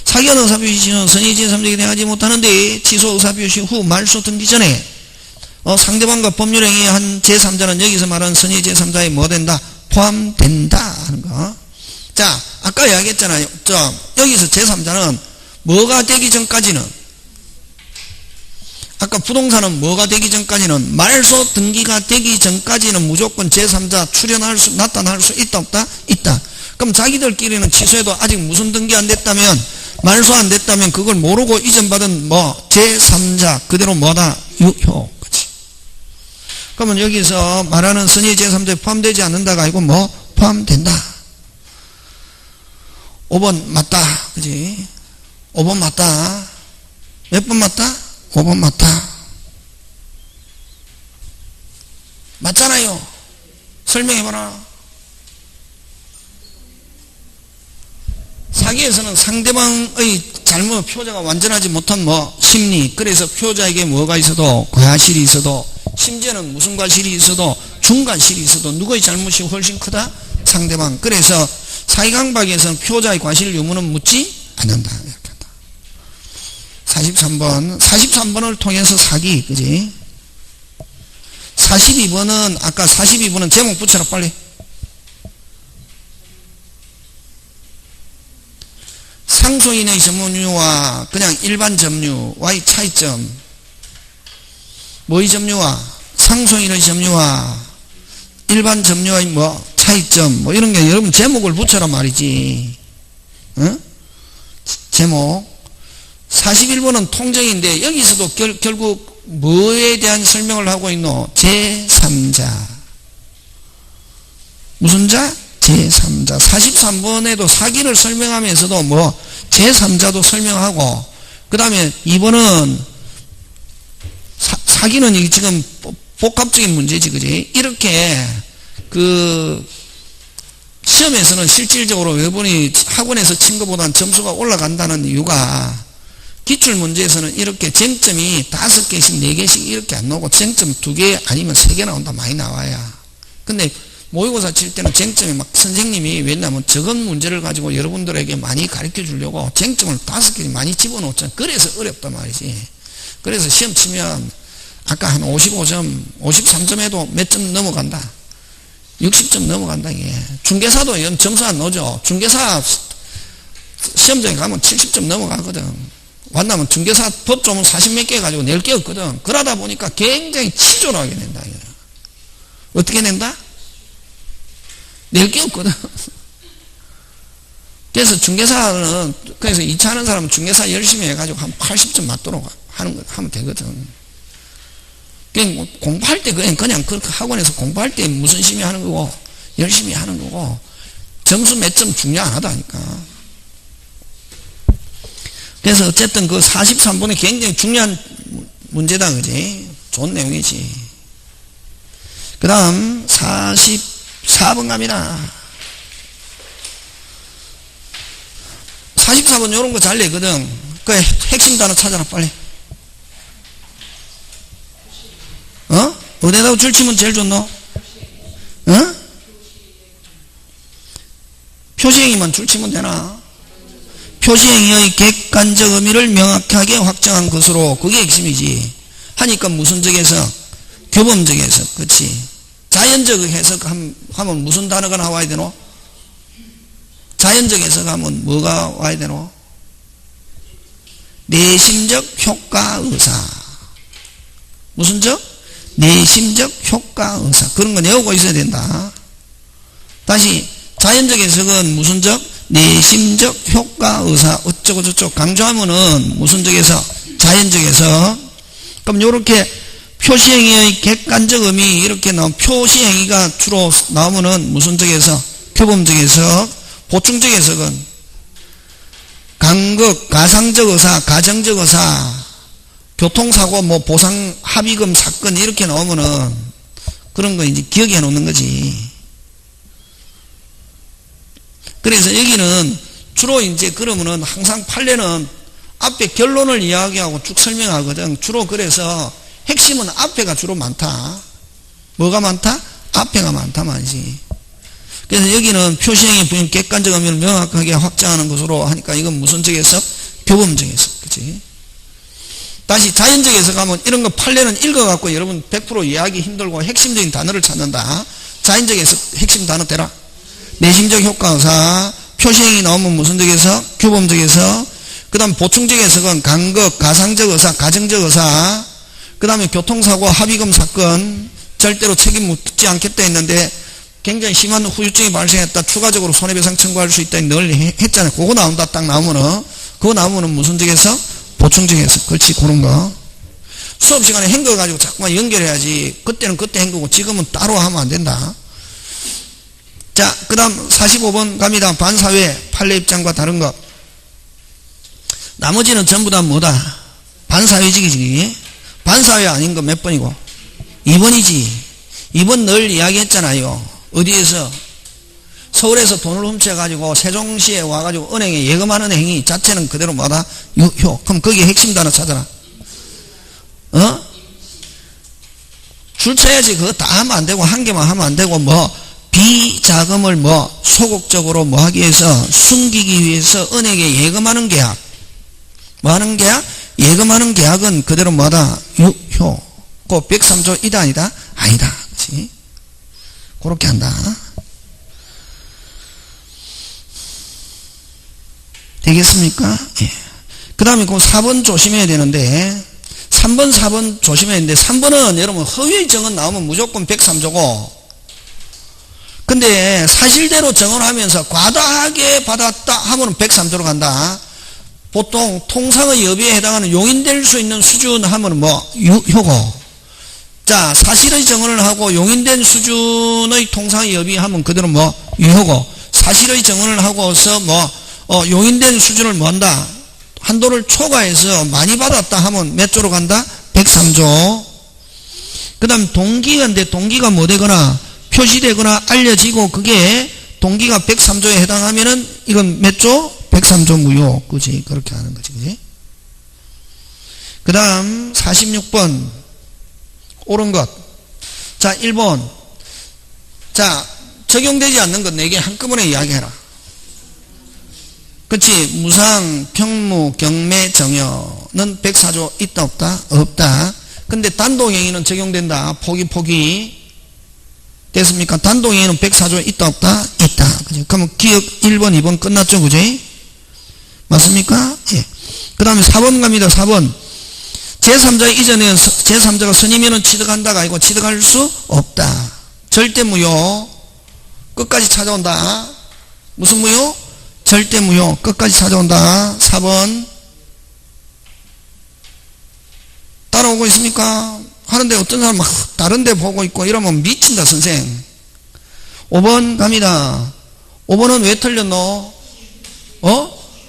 사기한 의사표시 시는 선의 제3자에게 대항하지 못하는데 취소 의사표시 후 말소 등기 전에 상대방과 법률행위에 한 제3자는 여기서 말하는 선의 제3자에 뭐 된다? 포함된다 하는 거. 자, 아까 이야기했잖아요. 여기서 제3자는 뭐가 되기 전까지는, 아까 부동산은 뭐가 되기 전까지는, 말소 등기가 되기 전까지는 무조건 제3자 나타날 수 있다 없다? 있다. 그럼 자기들끼리는 취소해도 아직 무슨 등기 안 됐다면, 말소 안 됐다면 그걸 모르고 이전받은 제3자 그대로 뭐다? 유효. 그치? 그러면 여기서 말하는 선의 제3자에 포함되지 않는다가 아니고 포함된다. 5번 맞다. 그지? 5번 맞다. 몇 번 맞다? 5번 맞다. 맞잖아요. 설명해봐라. 사기에서는 상대방의 잘못, 표자가 완전하지 못한 심리, 그래서 표자에게 뭐가 있어도, 과실이 있어도, 심지어는 무슨 과실이 있어도, 중과실이 있어도 누구의 잘못이 훨씬 크다? 상대방. 그래서 사기강박에서는 표자의 과실 유무는 묻지 않는다. 이렇게 한다. 43번. 43번을 통해서 사기, 그지? 42번은, 아까 42번은 제목 붙여라, 빨리. 상소인의 점유와 그냥 일반 점유와의 차이점. 뭐의 점유와? 상소인의 점유와 일반 점유와의 차이점. 이런 게 여러분 제목을 붙여라 말이지. 응? 제목. 41번은 통정인데 여기서도 결국 뭐에 대한 설명을 하고 있노? 제3자. 무슨 자? 제3자. 43번에도 사기를 설명하면서도 제3자도 설명하고, 그 다음에 2번은 사기는 이게 지금 복합적인 문제지, 그지? 이렇게 시험에서는 실질적으로 여러분이 학원에서 친 것보다는 점수가 올라간다는 이유가, 기출문제에서는 이렇게 쟁점이 5개씩 4개씩 이렇게 안 나오고 쟁점 2개 아니면 3개 나온다 많이 나와야. 근데 모의고사 칠 때는 쟁점이 선생님이 왜냐면 적은 문제를 가지고 여러분들에게 많이 가르쳐 주려고 쟁점을 5개 많이 집어넣었잖아. 그래서 어렵단 말이지. 그래서 시험 치면 아까 한 55점, 53점에도 몇 점 넘어간다. 60점 넘어간다, 이게. 중개사도 점수 안 넣어줘. 중개사 시험장에 가면 70점 넘어가거든. 만나면 중개사 법조문 40몇 개 가지고 낼 게 없거든. 그러다 보니까 굉장히 치졸하게 낸다, 이거. 어떻게 낸다? 낼 게 없거든. 그래서 중개사는, 그래서 2차 하는 사람은 중개사 열심히 해가지고 한 80점 맞도록 하면 되거든. 그냥 공부할 때 그냥 그렇게 학원에서 공부할 때 무슨 심히 하는 거고, 열심히 하는 거고, 점수 몇 점 중요 안 하다니까. 그래서 어쨌든 그 43번이 굉장히 중요한 문제다, 그지? 좋은 내용이지. 그 다음 44번 갑니다. 44번 요런 거 잘 내거든. 그 핵심 단어 찾아라, 빨리. 어디다가 줄치면 제일 좋노? 표시행위만 줄치면 되나? 표시행위의 객관적 의미를 명확하게 확정한 것으로, 그게 핵심이지. 하니까 무슨 적에서? 교범적 해석, 그치? 자연적 해석하면 무슨 단어가 나와야 되노? 자연적 해석하면 뭐가 와야 되노? 내심적 효과 의사. 무슨 적? 내심적 효과 의사. 그런 거 내오고 있어야 된다. 다시, 자연적 해석은 무슨 적? 내심적 효과 의사. 어쩌고 저쩌고 강조하면은 무슨 적에서? 자연적 해석. 그럼 요렇게 표시행위의 객관적 의미 이렇게 나오면 표시행위가 주로 나오면은 무슨 적에서 규범적 해석, 보충적 해석은 간극, 가상적 의사, 가정적 의사, 교통사고, 뭐 보상 합의금 사건 이렇게 나오면은 그런 거 이제 기억해 놓는 거지. 그래서 여기는 주로 이제 그러면은 항상 판례는 앞에 결론을 이야기하고 쭉 설명하거든. 주로 그래서 핵심은 앞에가 주로 많다. 뭐가 많다? 앞에가 많다 말이지. 그래서 여기는 표시행위 부인 객관적 의미를 명확하게 확정하는 것으로 하니까 이건 무슨 적에서? 교범적 해석. 그치? 다시 자연적 해석하면 이런 거 판례는 읽어갖고 여러분 100% 이해하기 힘들고 핵심적인 단어를 찾는다. 자연적 해석 핵심 단어 대라. 내심적 효과의사, 표시행위 나오면 무슨 적에서? 규범적 해석. 그 다음 보충적 해석은 간극, 가상적 의사, 가정적 의사. 그 다음에 교통사고, 합의금 사건, 절대로 책임 묻지 않겠다 했는데 굉장히 심한 후유증이 발생했다. 추가적으로 손해배상 청구할 수 있다. 늘 했잖아요. 그거 나온다. 딱 나오면은, 그거 나오면은 무슨 적에서? 보충적 해석. 그렇지. 그런 거. 수업 시간에 헹궈 가지고 자꾸만 연결해야지. 그때는 그때 헹구고 지금은 따로 하면 안 된다. 자, 그 다음 45번 갑니다. 반사회, 판례 입장과 다른 것. 나머지는 전부 다 뭐다? 반사회직이지. 반사회 아닌 거 몇 번이고? 2번이지. 2번 늘 이야기했잖아요. 어디에서? 서울에서 돈을 훔쳐가지고 세종시에 와가지고 은행에 예금하는 행위 자체는 그대로 뭐다? 유효. 그럼 거기에 핵심 단어 찾아라. 줄 쳐야지. 그거 다 하면 안 되고 한 개만 하면 안 되고 비자금을 소극적으로 하기 위해서 숨기기 위해서 은행에 예금하는 계약. 뭐 하는 계약? 예금하는 계약은 그대로 뭐다? 유효. 그 103조 이다 아니다? 아니다. 그렇지? 그렇게 한다. 되겠습니까? 예. 그 다음에 그 4번 조심해야 되는데 3번 4번 조심해야 되는데 3번은 여러분 허위의 정은 나오면 무조건 103조고 근데 사실대로 정언하면서 과다하게 받았다 하면 103조로 간다. 보통 통상의 여비에 해당하는 용인될 수 있는 수준 하면 유효고 자 사실의 정언을 하고 용인된 수준의 통상의 여비 하면 그대로 유효고 사실의 정언을 하고서 용인된 수준을 한다? 한도를 초과해서 많이 받았다 하면 몇 조로 간다? 103조. 그 다음 동기가인데 동기가 되거나 표시되거나 알려지고 그게 동기가 103조에 해당하면은 이건 몇 조? 103조 무효. 그지? 그렇게 하는 거지. 그지? 그 다음 46번 옳은 것. 자 1번 자 적용되지 않는 것 4개 한꺼번에 이야기해라. 그치? 무상, 평무, 경매, 정여는 104조 있다 없다? 없다. 근데 단독행위는 적용된다. 포기 됐습니까? 단독행위는 104조 있다 없다? 있다. 그치? 그러면 기억 1번 2번 끝났죠. 그지? 맞습니까? 예. 그 다음에 4번 갑니다. 4번 제3자 이전에 제3자가 선임면은 취득한다가 아니고 취득할 수 없다. 절대 무효. 끝까지 찾아온다. 무슨 무효? 절대 무효. 끝까지 찾아온다. 4번 따라오고 있습니까? 하는데 어떤 사람 막 다른 데 보고 있고 이러면 미친다 선생. 5번 갑니다. 5번은 왜 틀렸노?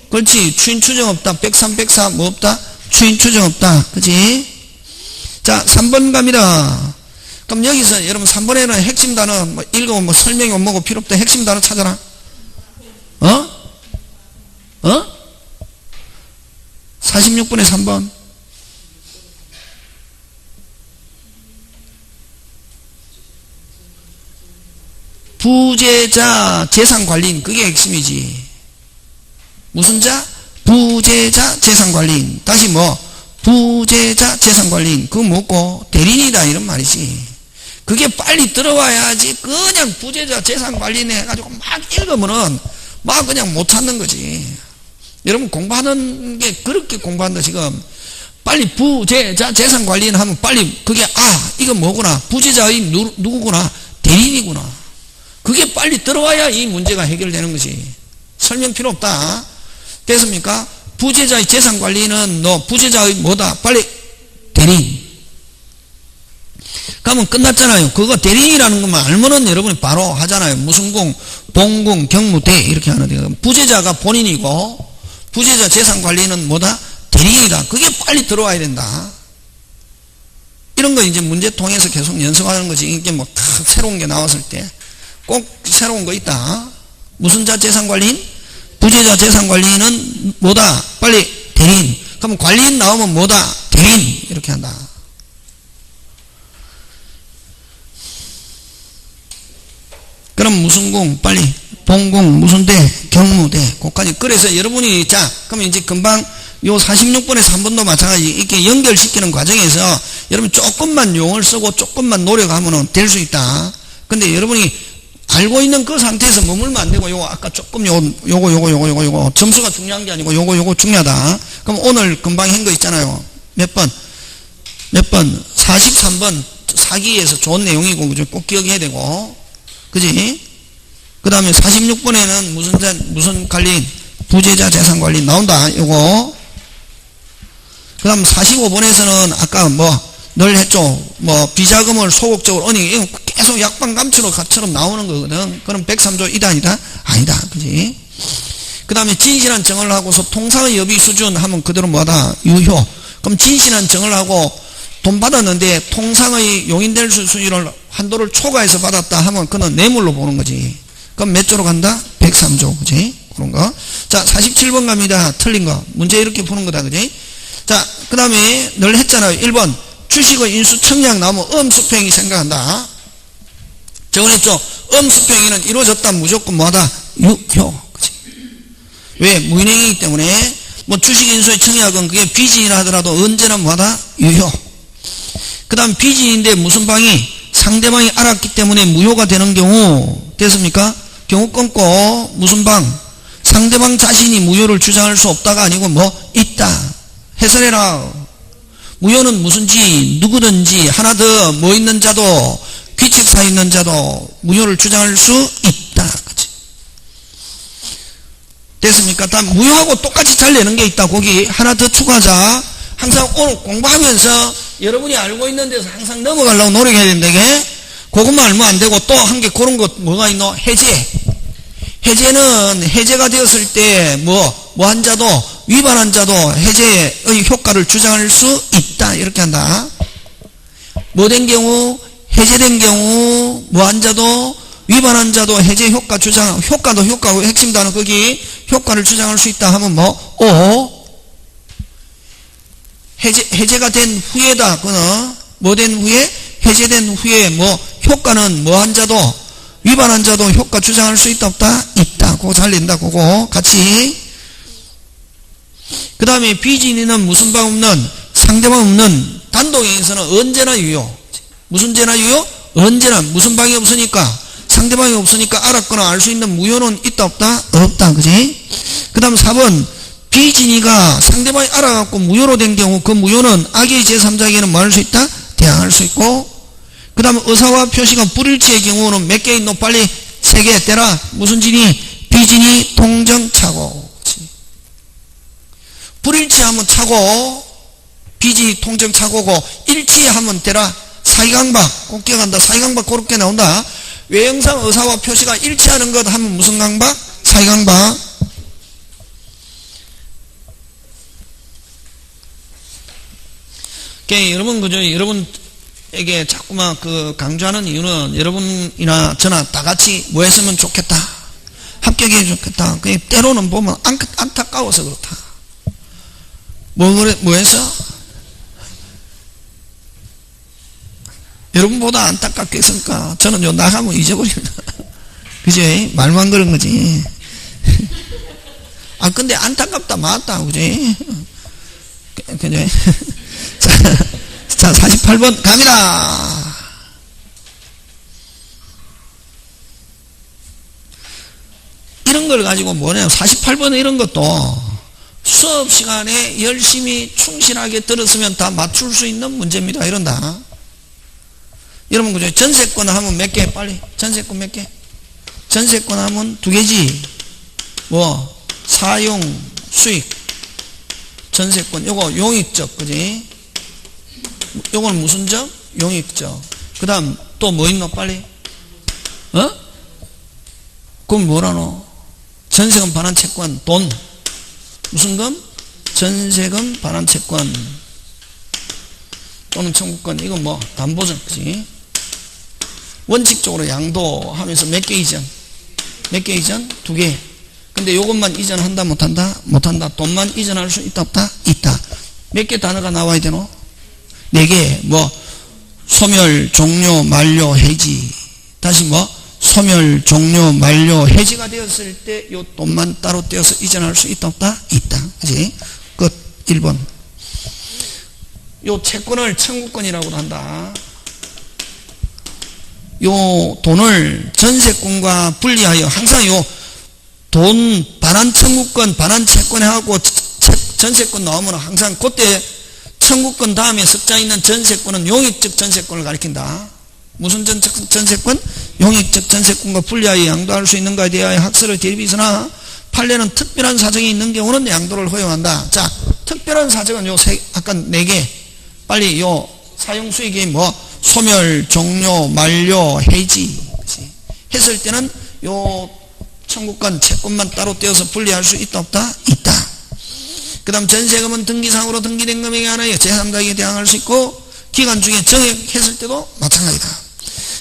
그렇지. 추인 추정 없다. 103, 104 없다? 추인 추정 없다. 그치? 자 3번 갑니다. 그럼 여기서 여러분 3번에는 핵심 단어 읽으면 설명이 뭐고 필요 없다. 핵심 단어 찾아라. 46분의 3번 부재자 재산관리인 그게 핵심이지. 무슨 자? 부재자 재산관리인. 다시 부재자 재산관리인 그거 뭐고? 대리인이다 이런 말이지. 그게 빨리 들어와야지 그냥 부재자 재산관리인 해가지고 막 읽으면은 막 그냥 못 찾는 거지. 여러분 공부하는 게 그렇게 공부한다 지금. 빨리 부재자 재산관리인 하면 빨리 그게 이거 뭐구나. 부재자의 누구구나. 대리인이구나. 그게 빨리 들어와야 이 문제가 해결되는 거지. 설명 필요 없다. 됐습니까? 부재자의 재산관리는 부재자의 뭐다? 빨리 대리인. 하면 끝났잖아요. 그거 대리인이라는 것만 알면은 여러분이 바로 하잖아요. 무슨 봉공, 경무, 대 이렇게 하는데 부재자가 본인이고 부재자 재산관리는 뭐다? 대리인이다. 그게 빨리 들어와야 된다. 이런 거 이제 문제통에서 계속 연습하는 거지. 이게 뭐 새로운 게 나왔을 때 꼭 새로운 거 있다. 무슨 자 재산관리인? 부재자 재산관리인은 뭐다? 빨리 대리인. 그럼 관리인 나오면 뭐다? 대리인. 이렇게 한다. 그럼 무슨 공 빨리 봉공 무슨 대 경무대 그까지. 그래서 여러분이 자 그러면 이제 금방 요 46번에서 한 번도 마찬가지 이렇게 연결시키는 과정에서 여러분 조금만 용어를 쓰고 조금만 노력하면 될 수 있다. 근데 여러분이 알고 있는 그 상태에서 머물면 안 되고 요거 아까 조금 요거 점수가 중요한 게 아니고 요거 중요하다. 그럼 오늘 금방 한 거 있잖아요. 몇 번 43번 사기에서 좋은 내용이고 꼭 기억해야 되고 그지? 그 다음에 46번에는 무슨 관리인? 부재자 재산관리 나온다. 요거. 그 다음 45번에서는 아까 늘 했죠. 비자금을 소극적으로 이거 계속 약방감추로처럼 나오는 거거든. 그럼 103조 이다? 아니다. 그지? 그 다음에 진실한 정을 하고서 통상의 여비 수준 하면 그대로 뭐다? 유효. 그럼 진실한 정을 하고 돈 받았는데 통상의 용인될 수준을 한도를 초과해서 받았다 하면 그는 뇌물로 보는 거지. 그럼 몇 조로 간다? 103조. 그지? 그런 거. 자, 47번 갑니다. 틀린 거. 문제 이렇게 푸는 거다. 그지? 자, 그 다음에 늘 했잖아요. 1번. 주식의 인수 청약 나오면 음수평이 생각한다. 저번했죠. 음수평이는 이루어졌다. 무조건 뭐하다? 유효. 그지? 왜? 무인행위이기 때문에 주식 인수의 청약은 그게 비진이라 하더라도 언제나 뭐하다? 유효. 그 다음 비진인데 무슨 방이? 상대방이 알았기 때문에 무효가 되는 경우 됐습니까? 경우 끊고 무슨 방? 상대방 자신이 무효를 주장할 수 없다가 아니고 있다. 해설해라. 무효는 무슨지 누구든지 하나 더 있는 자도 귀책사 있는 자도 무효를 주장할 수 있다. 그치? 됐습니까? 다 무효하고 똑같이 잘 내는 게 있다. 거기 하나 더 추가하자. 항상 오늘 공부하면서 여러분이 알고 있는 데서 항상 넘어가려고 노력해야 된다. 이게 그것만 알면 안 되고 또 한 개 그런 것 뭐가 있노? 해제. 해제는 해제가 되었을 때 한 자도 위반한 자도 해제의 효과를 주장할 수 있다. 이렇게 한다. 된 경우 해제된 경우 한 자도 위반한 자도 해제 효과 주장 효과도 효과고 핵심 단어 거기 효과를 주장할 수 있다 하면 해제가 된 후에다. 그는 된 후에? 해제된 후에 효과는 한 자도 위반한 자도 효과 주장할 수 있다 없다? 있다. 그거 잘 낸다. 그거 같이. 그 다음에 비진이는 무슨 방 없는? 상대방 없는 단독행위에서는 언제나 유효. 무슨 죄나 유효? 언제나. 무슨 방이 없으니까? 상대방이 없으니까 알았거나 알 수 있는 무효는 있다 없다? 없다. 그지? 그 다음 4번 비진이가 상대방이 알아갖고 무효로 된 경우 그 무효는 악의 제3자에게는 뭐 할 수 있다? 대항할 수 있고 그 다음에 의사와 표시가 불일치의 경우는 몇 개 있노? 빨리 3개 떼라. 무슨 진이? 비진이 통정착오. 불일치하면 착오 비진이 통정착오고 일치하면 떼라. 사이강박. 꼭 기억한다. 사이강박 그렇게 나온다. 외형상 의사와 표시가 일치하는 것 하면 무슨 강박? 사이강박. 여러분 그죠? 여러분에게 자꾸만 강조하는 이유는 여러분이나 저나 다 같이 뭐 했으면 좋겠다. 합격해 좋겠다. 때로는 보면 안타까워서 그렇다. 뭐 해서? 여러분보다 안타깝게 했으니까 저는 나가면 잊어버립니다. 그지? 말만 그런 거지. 근데 안타깝다 맞다. 그지? 그지? 자 48번 갑니다. 이런 걸 가지고 뭐냐면 48번은 이런 것도 수업 시간에 열심히 충실하게 들었으면 다 맞출 수 있는 문제입니다. 이런다. 여러분 그죠? 전세권 하면 몇 개? 빨리 전세권 몇 개? 전세권 하면 2개지. 사용 수익 전세권 요거 용익적. 그지? 요거는 무슨 적? 용익적. 그 다음 또 뭐 있노 빨리? 그럼 뭐라노? 전세금 반환 채권, 돈. 무슨 금? 전세금 반환 채권 또는 청구권. 이건 뭐 담보죠, 그치? 원칙적으로 양도하면서 몇 개 이전? 몇 개 이전? 2개. 근데 요것만 이전한다 못한다? 못한다. 돈만 이전할 수 있다 없다? 있다. 몇 개 단어가 나와야 되노? 4개. 뭐 소멸, 종료, 만료, 해지. 다시 뭐 소멸, 종료, 만료, 해지가 되었을 때 요 돈만 따로 떼어서 이전할 수 있다 없다? 있다. 그치? 끝. 1번. 요 채권을 청구권이라고도 한다. 요 돈을 전세권과 분리하여 항상 요 돈 반환 청구권, 반환 채권 해갖고 전세권 나오면 항상 그때 청구권 다음에 습자 있는 전세권은 용익적 전세권을 가리킨다. 무슨 전세권? 용익적 전세권과 분리하여 양도할 수 있는가에 대하여 학설의 대립이으나 판례는 특별한 사정이 있는 경우는 양도를 허용한다. 자, 특별한 사정은 요 아까 4개. 빨리 요 사용수익이 뭐 소멸, 종료, 만료, 해지 했을 때는 요 청구권, 채권만 따로 떼어서 분리할 수 있다 없다? 있다. 그 다음 전세금은 등기상으로 등기된 금액에 한하여 제3자에게 대항할 수 있고 기간 중에 정액했을 때도 마찬가지다.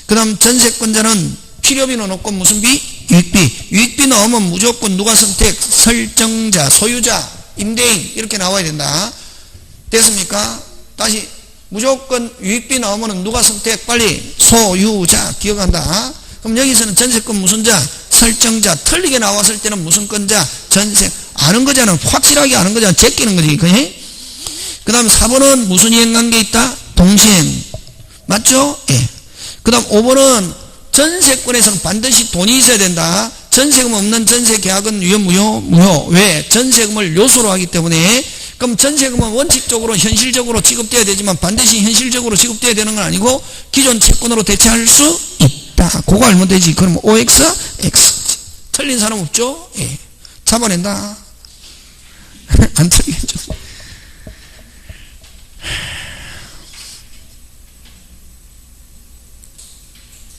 그 다음 전세권자는 필요비는 없고 무슨 비? 유익비. 유익비 넣으면 무조건 누가 선택? 설정자, 소유자, 임대인 이렇게 나와야 된다. 됐습니까? 다시 무조건 유익비 나오면 누가 선택? 빨리 소유자 기억한다. 그럼 여기서는 전세권 무슨 자? 설정자. 틀리게 나왔을 때는 무슨 건자? 전세. 아는 거잖아. 확실하게 아는 거잖아. 제끼는 거지. 그 다음 4번은 무슨 이행관계 있다? 동시행. 맞죠? 예. 그 다음 5번은 전세권에서는 반드시 돈이 있어야 된다. 전세금 없는 전세계약은 유효, 무효? 무효. 왜? 전세금을 요소로 하기 때문에. 그럼 전세금은 원칙적으로 현실적으로 지급돼야 되지만 반드시 현실적으로 지급돼야 되는 건 아니고 기존 채권으로 대체할 수 있다. 그거 알면 되지. 그러면 OX, X. 틀린 사람 없죠? 예. 잡아낸다. 안 틀리겠죠.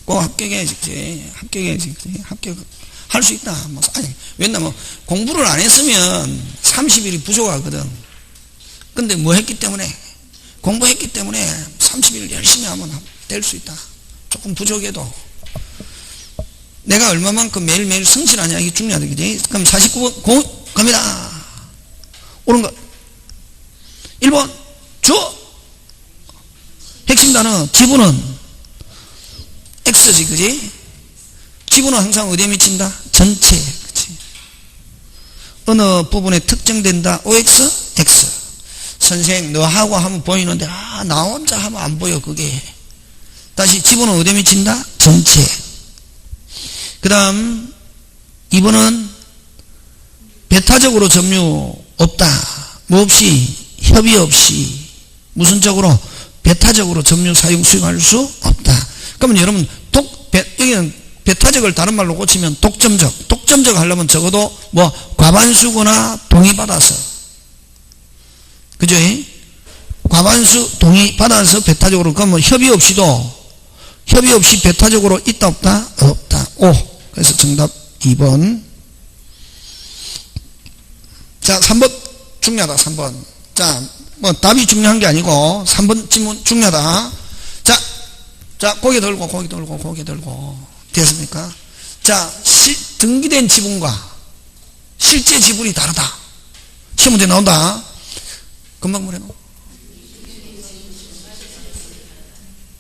꼭 합격해야지. 합격해야지. 합격할 수 있다. 뭐, 아니, 왜냐면 공부를 안 했으면 30일이 부족하거든. 근데 뭐 했기 때문에? 공부했기 때문에 30일 열심히 하면 될 수 있다. 조금 부족해도. 내가 얼마만큼 매일매일 성실하냐, 이게 중요하다. 그지? 그럼 49번, 갑니다. 옳은 것. 1번, 주. 핵심 단어, 지분은 X지, 그지? 지분은 항상 어디에 미친다? 전체, 그치? 어느 부분에 특정된다? OX, X. 선생, 너하고 하면 보이는데, 나 혼자 하면 안 보여, 그게. 다시, 지분은 어디에 미친다? 전체. 그 다음, 2번은 배타적으로 점유 없다. 뭐 없이? 협의 없이. 무슨 적으로? 배타적으로 점유 사용 수용할 수 없다. 그러면 여러분, 여기는 배타적을 다른 말로 고치면 독점적. 독점적 하려면 적어도 뭐 과반수거나 동의받아서. 그죠? 과반수 동의받아서 배타적으로. 그러면 협의 없이 배타적으로 있다 없다? 없다. 오. 그래서 정답 2번. 자, 3번 중요하다. 3번. 자, 뭐 답이 중요한 게 아니고 3번 질문 중요하다. 자, 고개 들고 됐습니까? 자, 등기된 지분과 실제 지분이 다르다. 시험 문제 나온다. 금방 뭐래노?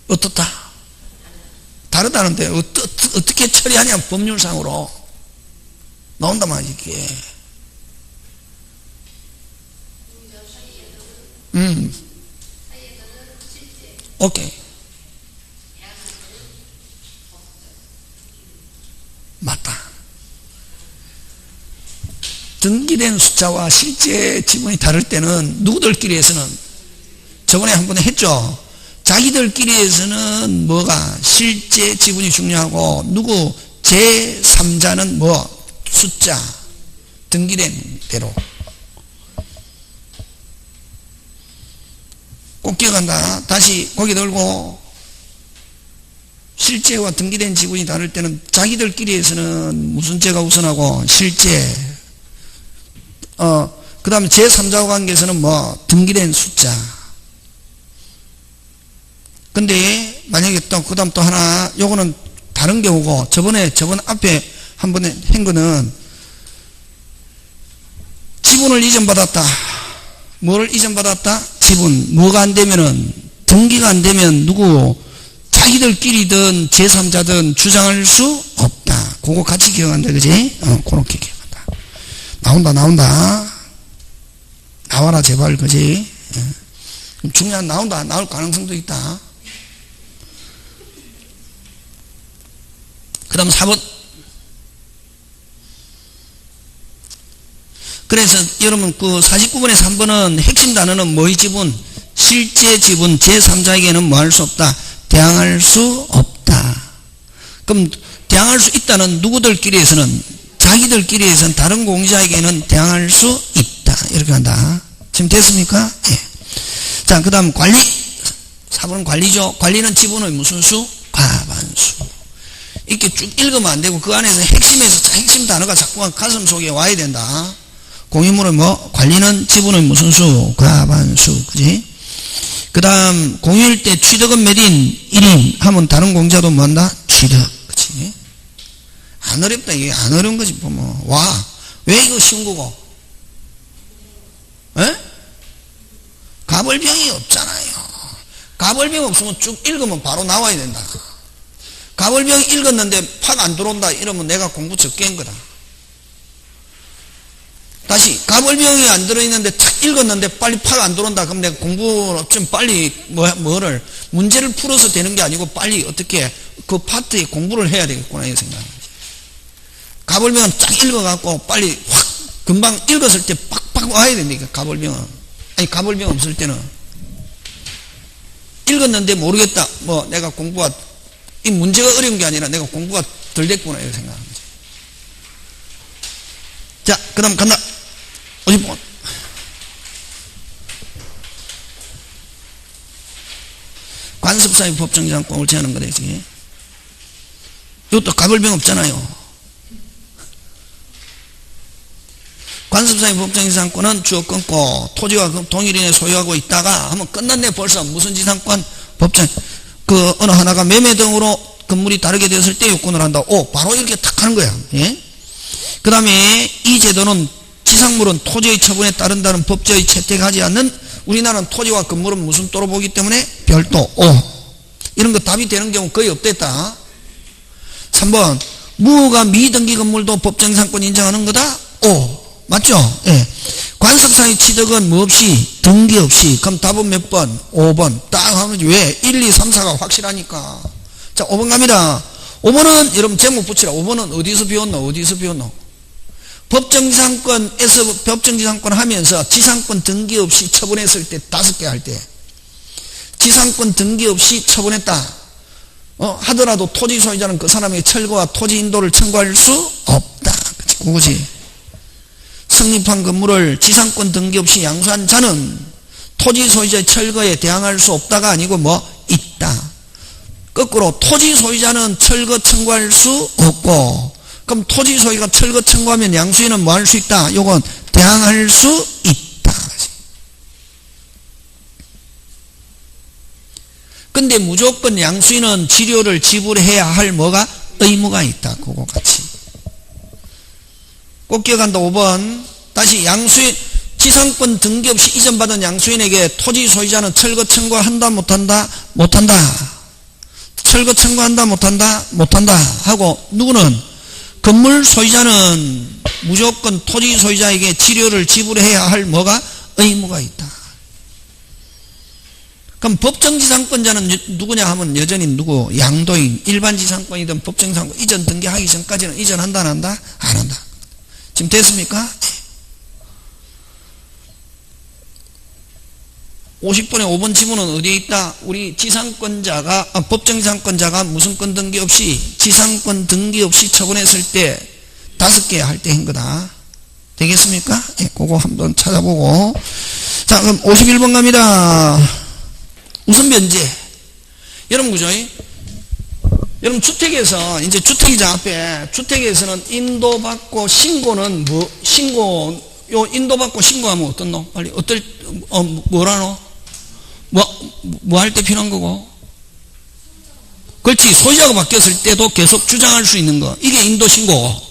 어떻다? 다르다는데 어떻게 처리하냐? 법률상으로 나온단 말이야 이게. 오케이. 맞다. 등기된 숫자와 실제 지분이 다를 때는 누구들끼리에서는 저번에 한번 했죠. 자기들끼리에서는 뭐가 실제 지분이 중요하고 누구 제3자는 뭐 숫자 등기된 대로 꼭 기억한다. 다시 고개 들고 실제와 등기된 지분이 다를 때는 자기들끼리에서는 무슨 죄가 우선하고 실제, 그 다음에 제3자와 관계에서는 뭐 등기된 숫자. 근데 만약에 또 그 다음 또 하나, 요거는 다른 경우고, 저번 앞에 한 번에 한 거는 지분을 이전받았다. 뭐를 이전받았다? 지분. 뭐가 안 되면은, 등기가 안 되면 누구 자기들끼리든 제3자든 주장할 수 없다. 그거 같이 기억한다. 그지? 그렇게 기억한다. 나온다. 나와라 제발. 그지? 중요한 나올 가능성도 있다. 그 다음 4번. 그래서 여러분 그 49번에 3번은 핵심 단어는 뭐의 지분? 실제 지분 제3자에게는 뭐 할 수 없다? 대항할 수 없다. 그럼 대항할 수 있다는 누구들끼리에서는, 자기들끼리에서는 다른 공시자에게는 대항할 수 있다. 이렇게 한다. 지금 됐습니까? 예. 자, 그 다음 관리. 4번은 관리죠. 관리는 지분의 무슨 수? 과반수. 이렇게 쭉 읽으면 안 되고 그 안에서 핵심 단어가 자꾸만 가슴 속에 와야 된다. 공유물은 뭐? 관리는 지분의 무슨 수? 과반수. 그지? 그 다음 공유일 때 취득은 몇 인? 1인 하면 다른 공자도 뭐 한다? 취득. 그치? 안 어렵다. 이게 안 어려운 거지. 뭐. 와. 왜 이거 쉬운 거고? 에? 가벌병이 없잖아요. 가벌병 없으면 쭉 읽으면 바로 나와야 된다. 가벌병 읽었는데 팍 안 들어온다 이러면 내가 공부 적게 한 거다. 다시 가벌병이 안 들어있는데 탁 읽었는데 빨리 팍 안 들어온다. 그럼 내가 공부를 좀 빨리 뭐를 문제를 풀어서 되는 게 아니고 빨리 어떻게 그 파트에 공부를 해야 되겠구나 이 생각하는 거지. 가벌병은 쫙 읽어갖고 빨리 확 금방 읽었을 때 팍팍 와야 된다니까. 가벌병은. 아니 가벌병 없을 때는 읽었는데 모르겠다. 뭐 내가 공부가 이 문제가 어려운 게 아니라 내가 공부가 덜 됐구나 이렇게 생각하는 거지. 자, 그 다음 간다. 50번. 관습사의 법정지상권을 제하는 거다. 이것도 가벌병 없잖아요. 관습사의 법정지상권은 주어 끊고 토지와 동일인에 소유하고 있다가 하면 끝났네. 벌써 무슨 지상권? 법정. 그 어느 하나가 매매 등으로 건물이 다르게 되었을 때 요건을 한다. 바로 이렇게 탁 하는 거야. 예? 그 다음에 이 제도는 지상물은 토지의 처분에 따른다는 법제의 채택하지 않는, 우리나라는 토지와 건물은 무슨 또로 보기 때문에 별도. 이런 거 답이 되는 경우 거의 없댔다. 3번 무허가 미등기 건물도 법정지상권 인정하는 거다. 맞죠? 예. 관습사의 취득은 뭐 없이? 등기 없이. 그럼 답은 몇 번? 5번. 딱 하면 왜? 1, 2, 3, 4가 확실하니까. 자, 5번 갑니다. 5번은 여러분 제목 붙이라. 5번은 어디서 배웠노? 법정지상권에서 법정지상권 하면서 지상권 등기 없이 처분했을 때 5개 할 때. 지상권 등기 없이 처분했다. 하더라도 토지 소유자는 그 사람의 철거와 토지 인도를 청구할 수 없다. 그치? 그거지. 성립한 건물을 지상권 등기 없이 양수한 자는 토지 소유자의 철거에 대항할 수 없다가 아니고 뭐 있다. 거꾸로 토지 소유자는 철거 청구할 수 없고, 그럼 토지 소유가 철거 청구하면 양수인은 뭐 할 수 있다? 요건 대항할 수 있다. 근데 무조건 양수인은 지료를 지불해야 할 뭐가? 의무가 있다. 그거 같이. 꼭 기억한다. 5번. 다시 양수인, 지상권 등기 없이 이전받은 양수인에게 토지 소유자는 철거 청구한다, 못한다? 못한다. 철거 청구한다, 못한다? 못한다. 하고, 누구는? 건물 소유자는 무조건 토지 소유자에게 지료를 지불해야 할 뭐가? 의무가 있다. 그럼 법정지상권자는 누구냐 하면 여전히 누구? 양도인. 일반 지상권이든 법정지상권 이전 등기하기 전까지는 이전한다, 안 한다? 안 한다. 지금 됐습니까? 50번에 5번 지문은 어디에 있다? 우리 지상권자가, 법정지상권자가 무슨 권 등기 없이, 지상권 등기 없이 처분했을 때 5개 할 때 한 거다. 되겠습니까? 예, 그거 한번 찾아보고. 자, 그럼 51번 갑니다. 우선 변제. 여러분, 그죠? 여러분 주택에서 이제 주택이자 앞에 주택에서는 인도받고 신고는 요 인도받고 신고하면 어떻노? 빨리 뭐라노? 뭐 할 때 필요한 거고? 그렇지. 소유자가 바뀌었을 때도 계속 주장할 수 있는 거. 이게 인도 신고고.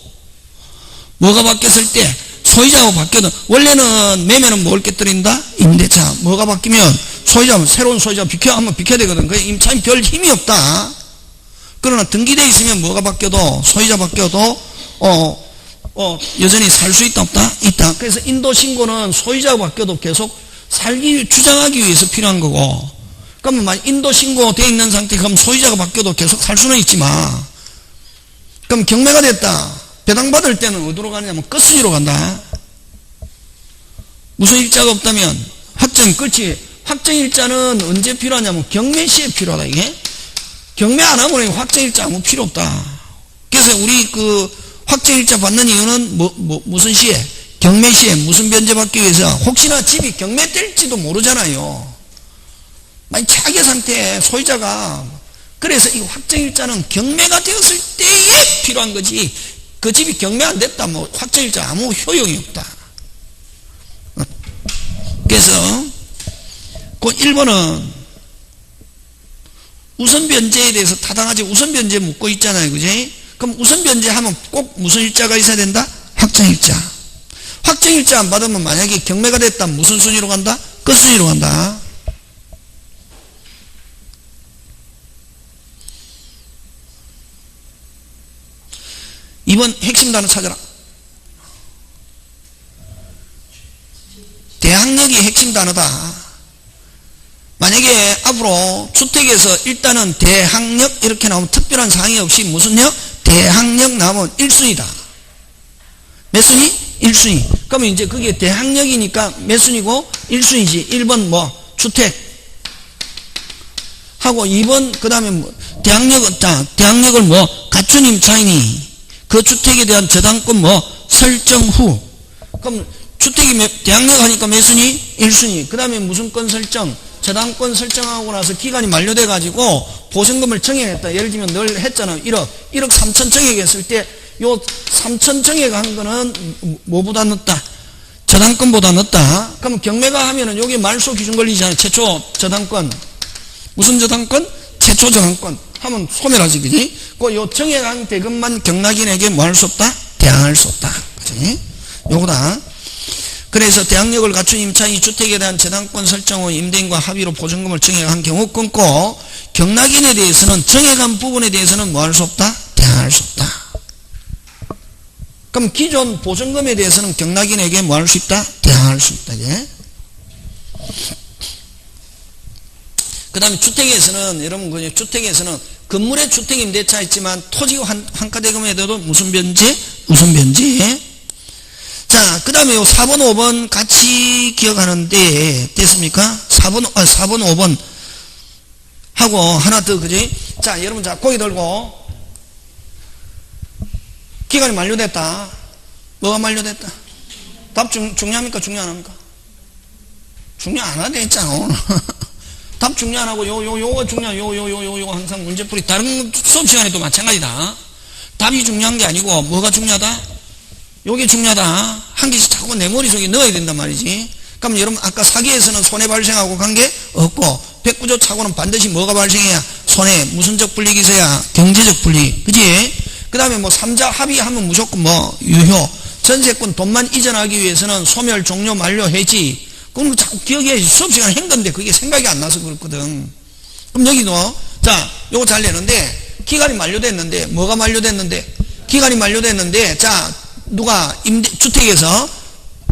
뭐가 바뀌었을 때 소유자가 바뀌어도 원래는 매매는 뭘 깨뜨린다? 임대차. 뭐가 바뀌면 새로운 소유자 한번 비켜야 되거든. 그 임차인 별 힘이 없다. 그러나 등기되어 있으면 뭐가 바뀌어도 소유자 바뀌어도 여전히 살 수 있다 없다? 있다. 그래서 인도 신고는 소유자가 바뀌어도 계속 주장하기 위해서 필요한 거고. 그러면 만약 인도 신고되어 있는 상태, 그럼 소유자가 바뀌어도 계속 살 수는 있지만, 그럼 경매가 됐다. 배당받을 때는 어디로 가느냐면 끝순위로 간다. 무슨 일자가 없다면 그렇지. 확정일자는 언제 필요하냐면 경매 시에 필요하다. 이게 경매 안 하면 확정일자 아무 필요 없다. 그래서 우리 확정일자 받는 이유는 무슨 시에? 경매 시에. 무슨 변제 받기 위해서? 혹시나 집이 경매될지도 모르잖아요. 만약 차계 상태에 소유자가, 그래서 이 확정일자는 경매가 되었을 때에 필요한 거지, 그 집이 경매 안 됐다 확정일자 아무 효용이 없다. 그래서 1번은 우선변제에 대해서 타당하지. 우선변제 묻고 있잖아요. 그지? 그럼 우선변제 하면 꼭 무슨 일자가 있어야 된다? 확정일자. 확정일자 안 받으면 만약에 경매가 됐다면 무슨 순위로 간다? 끝순위로 간다. 이번 핵심 단어 찾아라. 대항력이 핵심 단어다. 만약에 앞으로 주택에서 일단은 대항력 이렇게 나오면 특별한 사항이 없이 무슨 력? 대항력 나오면 1순위다. 몇 순위? 1순위. 그러면 이제 그게 대항력이니까 몇 순위고? 1순위지. 1번 주택 하고 2번 그 다음에 대항력을 갖춘 임차인이 그 주택에 대한 저당권 설정 후. 그럼 주택이 대항력 하니까 몇 순위? 1순위. 그 다음에 무슨 건 설정? 저당권 설정하고 나서 기간이 만료돼 가지고 보증금을 정액했다. 예를 들면 늘 했잖아. 1억 3천 정액했을 때 요 3천 정액한 거는 뭐보다 늦다? 저당권보다 늦다. 그럼 경매가 하면은 여기 말소 기준 걸리잖아요. 최초 저당권. 무슨 저당권? 최초 저당권. 하면 소멸하지, 그지? 요 정액한 대금만 경락인에게 뭐 할 수 없다? 대항할 수 없다. 그지? 요거다. 그래서 대항력을 갖춘 임차인이 주택에 대한 저당권 설정 후 임대인과 합의로 보증금을 정액한 경우 끊고, 경락인에 대해서는 정액한 부분에 대해서는 뭐 할 수 없다? 대항할 수 없다. 그럼 기존 보증금에 대해서는 경락인에게 뭐 할 수 있다? 대항할 수 있다. 그 다음에 주택에서는, 여러분, 주택에서는 건물의 주택임대차 있지만 토지 환가대금에 대해도 무슨 변제? 우선 변제. 자, 그 다음에 요 4번, 5번 같이 기억하는데, 됐습니까? 4번, 5번 하고 하나 더, 그지? 자, 여러분, 자, 고개 들고. 기간이 만료됐다. 뭐가 만료됐다? 답 중요합니까? 중요 안 합니까? 중요 안 하대 했잖아, 오늘. 답 중요 안 하고, 요거 중요, 요거 항상 문제풀이. 다른 수업 시간에도 마찬가지다. 답이 중요한 게 아니고, 뭐가 중요하다? 요게 중요하다. 한 개씩 자꾸 내 머릿속에 넣어야 된단 말이지. 그럼 여러분, 아까 사기에서는 손해 발생하고 관계 없고, 백구조 차고는 반드시 뭐가 발생해야? 손해. 무슨적 불이익이 있어야? 경제적 불이익. 그지? 그 다음에 3자 합의하면 무조건 유효. 전세권 돈만 이전하기 위해서는 소멸, 종료, 만료, 해지. 그럼 자꾸 기억해야지. 수업 시간에 한 건데 그게 생각이 안 나서 그렇거든. 그럼 여기도, 자, 요거 잘 내는데, 기간이 만료됐는데, 뭐가 만료됐는데? 기간이 만료됐는데, 자, 누가 주택에서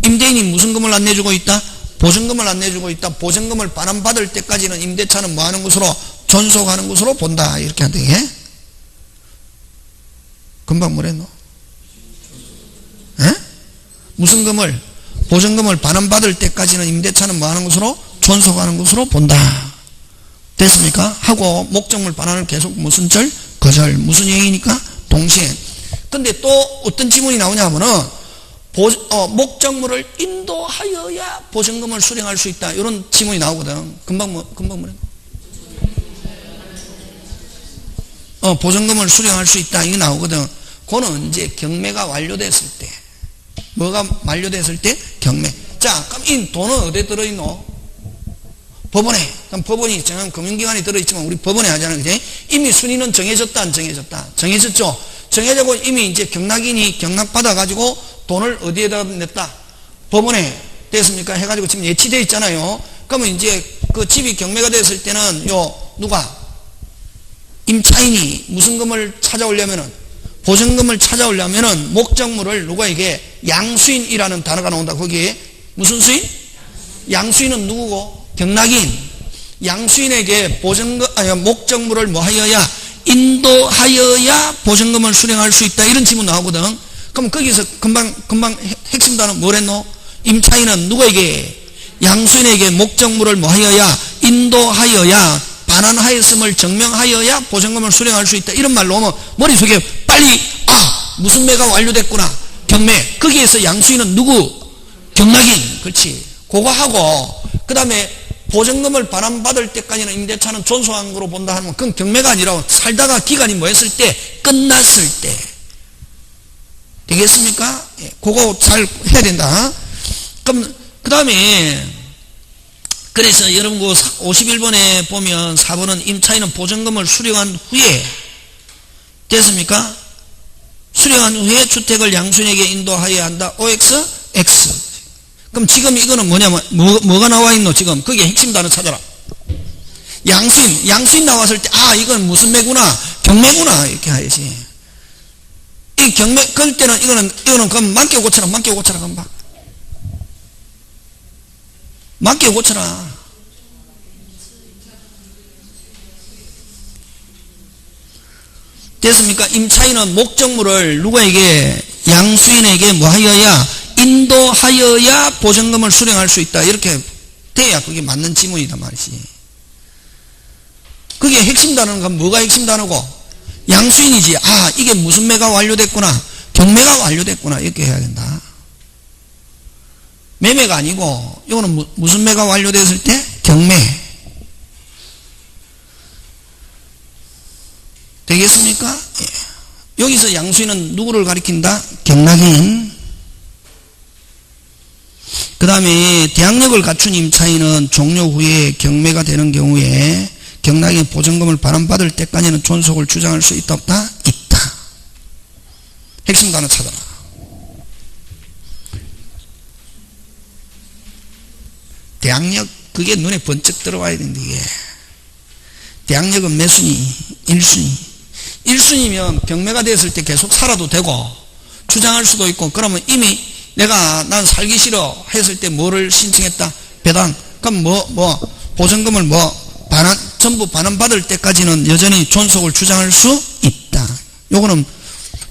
임대인이 무슨 금을 안 내주고 있다? 보증금을 안 내주고 있다. 보증금을 반환받을 때까지는 임대차는 뭐 하는 것으로? 존속하는 것으로 본다. 이렇게 한대. 예? 금방 뭐랬노? 에? 무슨 금을? 보증금을 반환받을 때까지는 임대차는 뭐 하는 것으로? 존속하는 것으로 본다. 됐습니까? 하고 목적물 반환을 계속 무슨 절? 거절. 무슨 얘기니까? 동시에. 근데 또 어떤 지문이 나오냐 하면은 목적물을 인도하여야 보증금을 수령할 수 있다. 이런 지문이 나오거든. 금방 뭐랬노? 보증금을 수령할 수 있다. 이거 나오거든. 그건 언제? 경매가 완료됐을 때. 뭐가 완료됐을 때? 경매. 자, 그럼 이 돈은 어디에 들어있노? 법원에. 그럼 법원이 정한 금융기관에 들어있지만 우리 법원에 하잖아. 그지? 이미 순위는 정해졌다, 안 정해졌다? 정해졌죠? 정해지고 이미 이제 경락인이 경락받아가지고 돈을 어디에다 냈다? 법원에 됐습니까? 해가지고 지금 예치되어 있잖아요. 그러면 이제 그 집이 경매가 됐을 때는 누가? 임차인이 무슨 금을 찾아오려면은, 보증금을 찾아오려면은 목적물을 누구에게? 양수인이라는 단어가 나온다. 거기에 무슨 수인? 양수인은 누구고? 경락인. 양수인에게 목적물을 뭐 하여야? 인도하여야 보증금을 수령할 수 있다. 이런 지문 나오거든. 그럼 거기서 금방 핵심 단어 뭐랬노? 임차인은 누구에게? 양수인에게 목적물을 뭐 하여야? 인도하여야, 반환하였음을 증명하여야 보증금을 수령할 수 있다. 이런 말로 오면 머릿속에 빨리 무슨 매가 완료됐구나. 경매. 거기에서 양수인은 누구? 경락인. 그렇지. 그거 하고 그 다음에 보증금을 반환받을 때까지는 임대차는 존속한 거로 본다 하면 그건 경매가 아니라 살다가 기간이 뭐 했을 때? 끝났을 때. 되겠습니까? 예, 그거 잘 해야 된다. 그럼 그 다음에 그래서 여러분 그 51번에 보면 4번은 임차인은 보증금을 수령한 후에 됐습니까? 수령한 후에 주택을 양수인에게 인도하여야 한다. OX, X. 그럼 지금 이거는 뭐냐면 뭐가 나와 있노? 지금 거기에 핵심 단어 찾아라. 양수인 나왔을 때 이건 무슨 매구나? 경매구나. 이렇게 해야지. 이 경매 그럴 때는 이거는 그럼 만개 고쳐라. 그럼 봐. 만개 고쳐라. 됐습니까? 임차인은 목적물을 누구에게? 양수인에게 뭐 하여야? 인도하여야 보증금을 수령할 수 있다. 이렇게 돼야 그게 맞는 지문이다 말이지. 그게 핵심 단어는 뭐가 핵심 단어고? 양수인이지. 이게 무슨 매가 완료됐구나. 경매가 완료됐구나. 이렇게 해야 된다. 매매가 아니고 이거는 무슨 매가 완료됐을 때? 경매. 되겠습니까? 예. 여기서 양수인은 누구를 가리킨다? 경락인. 그 다음에 대항력을 갖춘 임차인은 종료 후에 경매가 되는 경우에 경락인 보증금을 반환받을 때까지는 존속을 주장할 수 있다 없다? 있다. 핵심 단어 찾아라. 대항력 그게 눈에 번쩍 들어와야 되는데 이게 대항력은 몇 순위? 1순위. 1순위면 경매가 됐을 때 계속 살아도 되고 주장할 수도 있고 그러면 이미 난 살기 싫어 했을 때 뭐를 신청했다? 배당. 그럼 보증금을 전부 반환받을 때까지는 여전히 존속을 주장할 수 있다. 요거는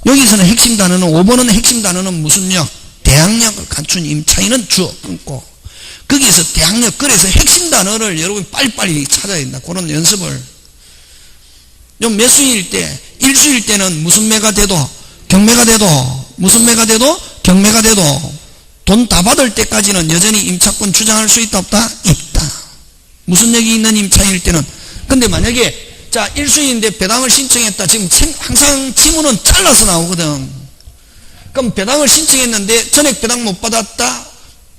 여기서는 핵심 단어는 5번은 핵심 단어는 무슨요? 대항력을 갖춘 임차인은 주어 끊고 거기에서 대항력 그래서 핵심 단어를 여러분 빨리빨리 찾아야 된다. 그런 연습을. 몇 수일 때 1수일 때는 무슨 매가 돼도 경매가 돼도 무슨 매가 돼도 경매가 돼도 돈 다 받을 때까지는 여전히 임차권 주장할 수 있다 없다? 있다. 무슨 얘기 있는 임차인일 때는. 근데 만약에 1수인데 배당을 신청했다. 지금 항상 지문은 잘라서 나오거든. 그럼 배당을 신청했는데 전액 배당 못 받았다.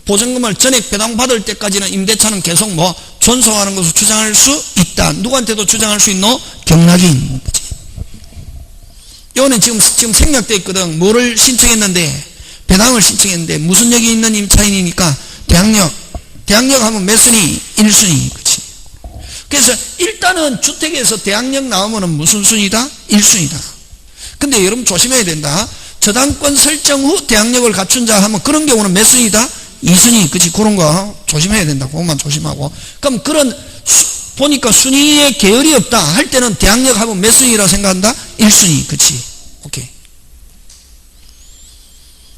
보증금을 전액 배당 받을 때까지는 임대차는 계속 존속하는 것을 주장할 수 있다. 누구한테도 주장할 수 있노? 경락인. 이거는 지금 생략되어 있거든. 뭐를 신청했는데? 배당을 신청했는데 무슨 역이 있는 임차인이니까 대항력 하면 몇 순위? 1순위. 그치? 그래서 일단은 주택에서 대항력 나오면 무슨 순위다? 1순위다. 근데 여러분 조심해야 된다. 저당권 설정 후 대항력을 갖춘 자 하면 그런 경우는 몇 순위다? 2순위. 그치? 그런 거 조심해야 된다. 그것만 조심하고. 그럼 보니까 순위에 계열이 없다 할 때는 대항력 하면 몇 순위라고 생각한다? 1순위. 그치? 오케이.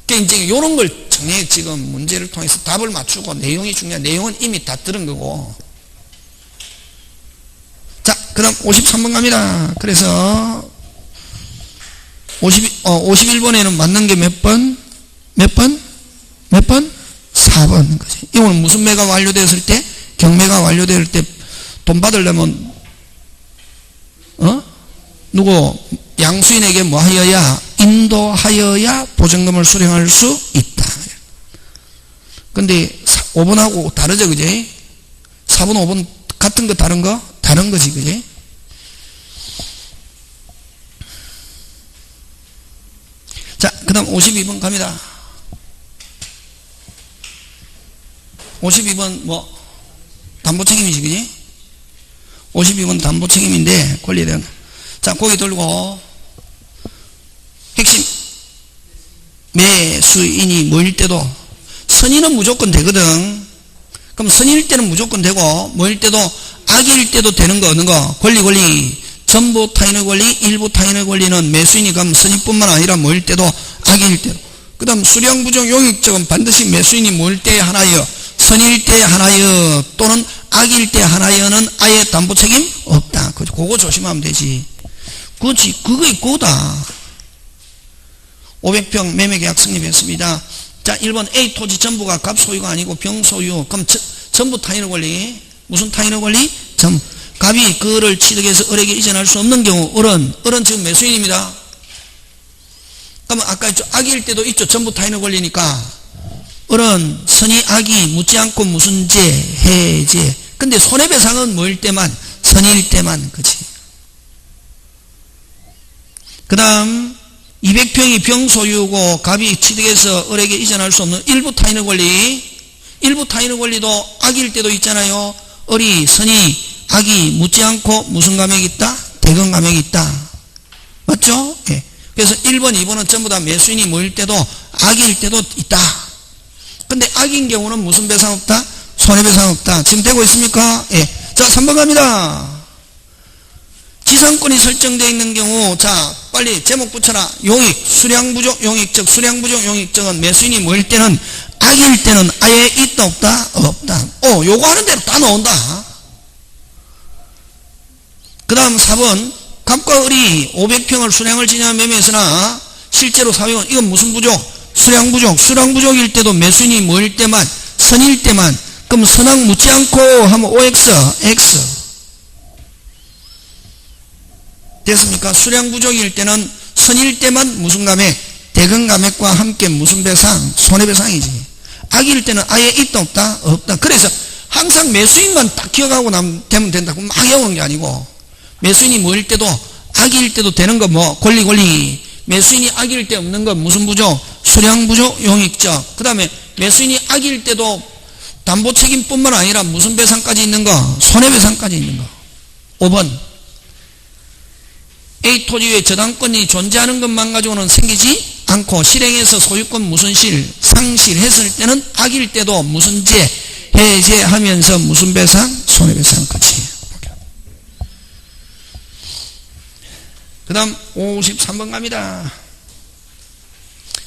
그러니까 이제 요런 걸 정해 지금 문제를 통해서 답을 맞추고 내용이 중요한 내용은 이미 다 들은 거고. 자, 그 다음 53번 갑니다. 그래서 51번에는 맞는 게 몇 번? 4번. 그치? 이거는 무슨 매가 완료됐을 때? 경매가 완료될 때 돈 받으려면 누구 양수인에게 뭐 하여야? 인도하여야 보증금을 수령할 수 있다. 근데 5번하고 다르죠, 그지? 4번, 5번 같은 거 다른 거? 다른 거지, 그지? 자, 그 다음 52번 갑니다. 52번 뭐 담보책임이지, 그지? 52번 담보책임인데 권리에 대한, 자, 고개 돌고 핵심 매수인이 뭐일 때도 선인은 무조건 되거든. 그럼 선일 때는 무조건 되고 뭐일 때도 악일 때도 되는 거 어느 거? 권리 전부 타인의 권리, 일부 타인의 권리는 매수인이 그럼 선인뿐만 아니라 뭐일 때도 악일 때도. 그 다음 수량부정 용익적은 반드시 매수인이 뭐일 때 하나여, 선일 때 하나여 또는 악일 때 하나여는 아예 담보책임 없다. 그거 조심하면 되지. 그렇지, 그거 있고다. 500평 매매계약 성립했습니다. 자, 1번 A 토지 전부가 갑소유가 아니고 병소유. 그럼 전부 타인의 권리. 무슨 타인의 권리? 갑이 그를 취득해서 을에게 이전할 수 없는 경우 을은 지금 매수인입니다. 그러면 아까 있죠, 악일 때도 있죠. 전부 타인의 권리니까 을은 선이 악이 묻지 않고 무슨 제 해제. 근데 손해배상은 뭐일 때만? 선일 때만. 그치? 그 다음 200평이 병소유고 갑이 취득해서 을에게 이전할 수 없는 일부 타인의 권리. 일부 타인의 권리도 악일 때도 있잖아요. 을이 선이 악이 묻지 않고 무슨 감액이 있다? 대금 감액이 있다. 맞죠? 예. 그래서 1번 2번은 전부 다 매수인이 뭐일 때도 악일 때도 있다. 근데 악인 경우는 무슨 배상 없다? 손해배상 없다. 지금 되고 있습니까? 예. 자, 3번 갑니다. 지상권이 설정되어 있는 경우, 자, 빨리 제목 붙여라. 용익, 수량부족, 용익적, 수량부족, 용익적은 매수인이 뭐일 때는 악일 때는 아예 있다 없다? 없다. 요거 하는 대로 다 나온다. 그 다음 4번 갑과 을이 500평을 수량을 지냐는 매매에서나 실제로 400원 이건 무슨 부족? 수량부족. 수량부족일 때도 매수인이 뭐일 때만? 선일 때만. 그럼 선악 묻지 않고 하면 OX, X 됐습니까? 수량부족일 때는 선일 때만 무슨 감액? 대금 감액과 함께 무슨 배상? 손해배상이지. 악일 때는 아예 있다 없다? 없다. 그래서 항상 매수인만 딱 기억하고 되면 된다고 막 외우는 게 아니고 매수인이 뭐일 때도 악일 때도 되는 거 뭐? 권리. 매수인이 악일 때 없는 건 무슨 부족? 수량부족, 용익적. 그 다음에 매수인이 악일 때도 담보책임뿐만 아니라 무슨 배상까지 있는 거? 손해배상까지 있는 거. 5번 A 토지에 저당권이 존재하는 것만 가지고는 생기지 않고 실행해서 소유권 무슨 상실했을 때는 악일 때도 무슨 해제하면서 무슨 배상? 손해배상까지. 그 다음 53번 갑니다.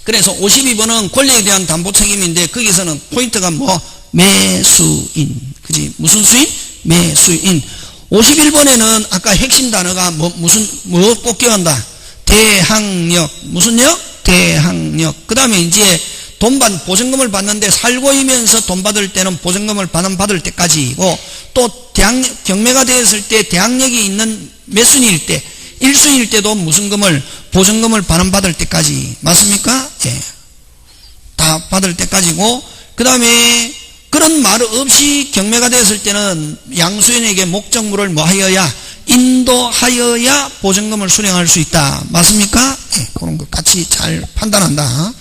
그래서 52번은 권리에 대한 담보책임인데 거기서는 포인트가 뭐? 매수인. 그지? 무슨 수인? 매수인. 51번에는 아까 핵심 단어가 뭐 꼭 기억한다? 대항력. 무슨 역? 대항력. 그 다음에 이제 보증금을 받는데 살고이면서 돈 받을 때는 보증금을 받을 때까지고 또 경매가 되었을 때 대항력이 있는 매수인일 때 1순위일 때도 무슨 보증금을 반환받을 때까지. 맞습니까? 예. 다 받을 때까지고, 그 다음에 그런 말 없이 경매가 되었을 때는 양수인에게 목적물을 뭐 하여야? 인도하여야 보증금을 수령할 수 있다. 맞습니까? 예. 그런 것 같이 잘 판단한다.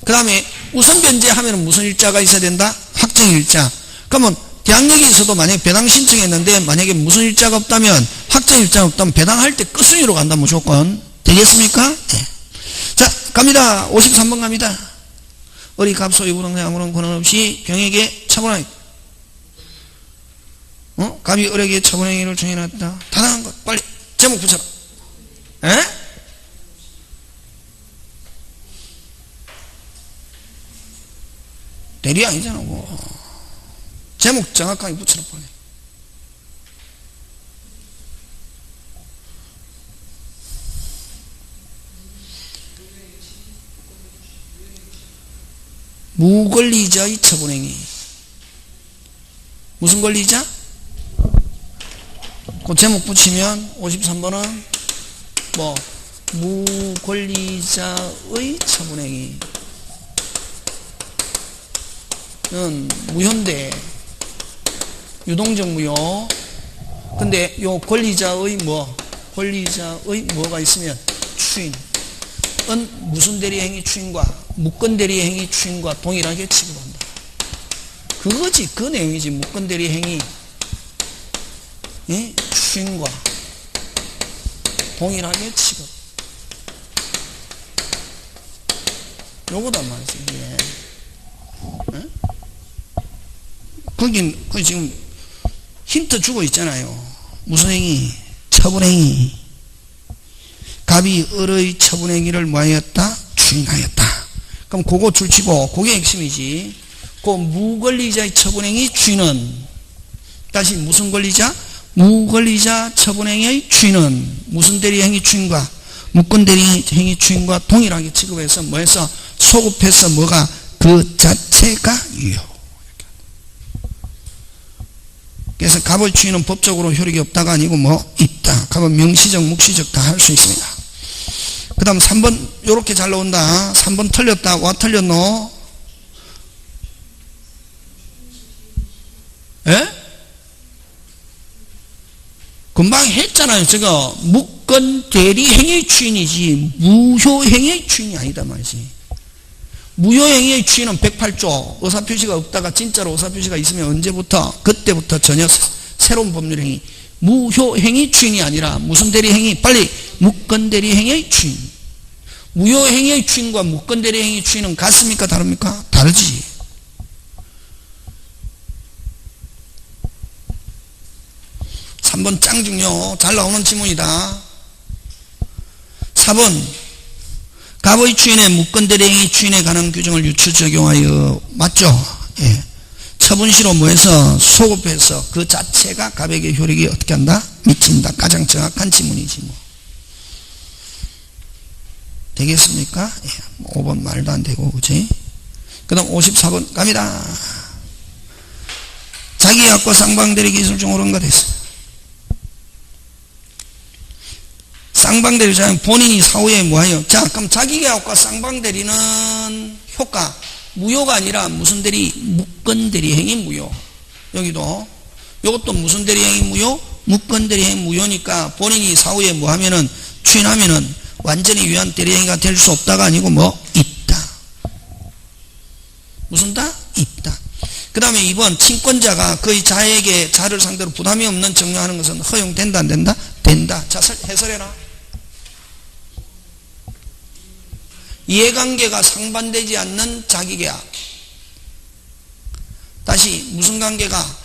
그 다음에 우선 변제하면 무슨 일자가 있어야 된다? 확정일자. 그러면 대항력이 있어도 만약에 배당 신청했는데 만약에 무슨 일자가 없다면 확정일자가 없다면 배당할 때 끝순위로 간다 무조건. 되겠습니까? 네. 자, 갑니다. 53번 갑니다. 을이 갑소유 부동산 아무런 권한 없이 병에게 처분하였다. 갑이 을에게 처분행위를 정해놨다. 타당한 것. 빨리 제목 붙여라. 에? 대리 아니잖아 뭐. 제목 정확하게 붙여라 보내. 무권리자의 처분행위. 무슨 권리자? 그 제목 붙이면 53번은 뭐 무권리자의 처분행위는 무효인데 유동적 무효. 근데 요 권리자의 뭐가 있으면 추인은 무슨 대리행위 추인과 무권 대리행위 추인과 동일하게 취급한다. 그거지, 그 내용이지. 무권 대리행위 추인과 동일하게 취급. 요거단 말이지, 이게. 거기 지금 힌트 주고 있잖아요. 무슨 행위? 처분행위. 갑이 을의 처분행위를 뭐하였다? 추인하였다. 그럼 그거 줄치고, 그게 핵심이지. 그 무권리자의 처분행위 추인은, 다시 무슨 권리자? 무권리자 처분행위의 추인은 무슨 대리행위 추인과 무권 대리행위 추인과 동일하게 취급해서 뭐해서 소급해서 뭐가 그 자체가 유효. 그래서 갑의 추인은 법적으로 효력이 없다가 아니고 뭐 있다. 갑은 명시적 묵시적 다 할 수 있습니다. 그 다음 3번 요렇게 잘 나온다. 3번 틀렸다. 와 틀렸노? 에? 금방 했잖아요. 제가 무권 대리행위의 추인이지 무효행위의 추인이 아니다 말이지. 무효행위의 추인은 108조 의사표시가 없다가 진짜로 의사표시가 있으면 언제부터? 그때부터 전혀 새로운 법률행위. 무효행위 추인이 아니라 무슨 대리행위? 빨리 무권 대리행위의 추인. 무효행위의 추인과 무권 대리행위 추인은 같습니까? 다릅니까? 다르지. 삼 번 짱 중요. 잘 나오는 지문이다. 4번 갑의 추인에 무권 대리행위 추인에 관한 규정을 유추 적용하여 맞죠? 예. 처분시로 뭐해서 소급해서 그 자체가 갑에게 효력이 어떻게 한다? 미친다. 가장 정확한 지문이지 뭐. 되겠습니까? 예. 5번 말도 안 되고 그치? 그 다음 54번 갑니다. 자기약과 쌍방대리 기술 중 옳은 것 됐어. 쌍방대리자는 본인이 사후에 뭐하여? 자, 그럼 자기계약과 쌍방대리는 효과 무효가 아니라 무슨 대리? 무권 대리행위 무효. 여기도 이것도 무슨 대리행위 무효? 무권 대리행위 무효니까 본인이 사후에 뭐하면은 추인하면은 완전히 유한 대리행위가 될 수 없다가 아니고 뭐 있다. 무슨 다? 있다. 그 다음에 2번 친권자가 그의 자에게 자를 상대로 부담이 없는 정려하는 것은 허용된다 안 된다? 된다. 자, 해설해라. 이해관계가 상반되지 않는 자기계약. 다시 무슨 관계가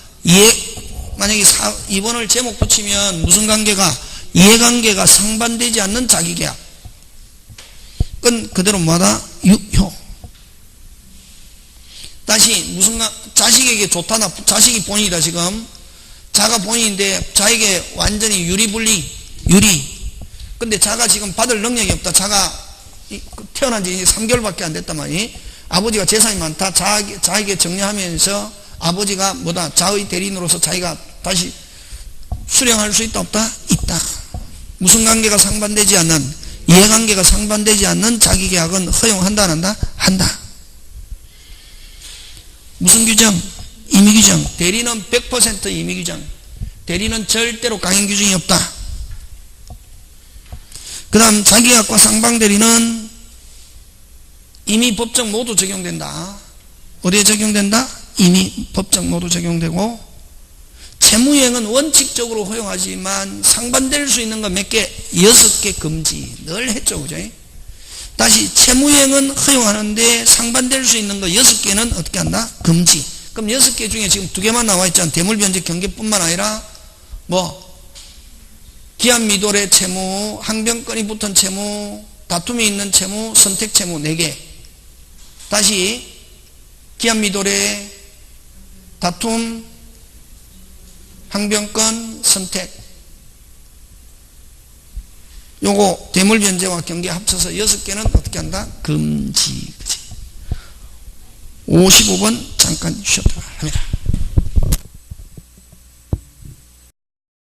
만약에 2번을 제목 붙이면 무슨 관계가 이해관계가 상반되지 않는 자기계약. 그건 그대로 뭐다? 유효. 다시 무슨 자식에게 좋다 나 자식이 본인이다 지금. 자가 본인인데 자에게 완전히 유리불리 유리. 근데 자가 지금 받을 능력이 없다. 자가 태어난 지 3개월밖에 안 됐단 말이. 아버지가 재산이 많다. 자에게 정리하면서 아버지가 뭐다? 자의 대리인으로서 자기가 다시 수령할 수 있다 없다? 있다. 무슨 관계가 상반되지 않는 이해관계가 상반되지 않는 자기계약은 허용한다 안 한다? 한다. 무슨 규정? 임의규정. 대리는 100% 임의규정. 대리는 절대로 강행규정이 없다. 그 다음 자기계약과 쌍방대리는 이미 법정 모두 적용된다. 어디에 적용된다? 이미 법정 모두 적용되고 채무이행은 원칙적으로 허용하지만 상반될 수 있는 거 몇 개? 6개 금지. 늘 했죠. 그죠? 다시 채무이행은 허용하는데 상반될 수 있는 거 6개는 어떻게 한다? 금지. 그럼 6개 중에 지금 2개만 나와 있잖아. 대물변제 경계뿐만 아니라 뭐 기한미도의 채무, 항변권이 붙은 채무, 다툼이 있는 채무, 선택채무 4개. 다시 기한미도의 다툼, 항변권, 선택. 요거 대물변제와 경계 합쳐서 6개는 어떻게 한다? 금지. 55번 잠깐 쉬었다가 합니다.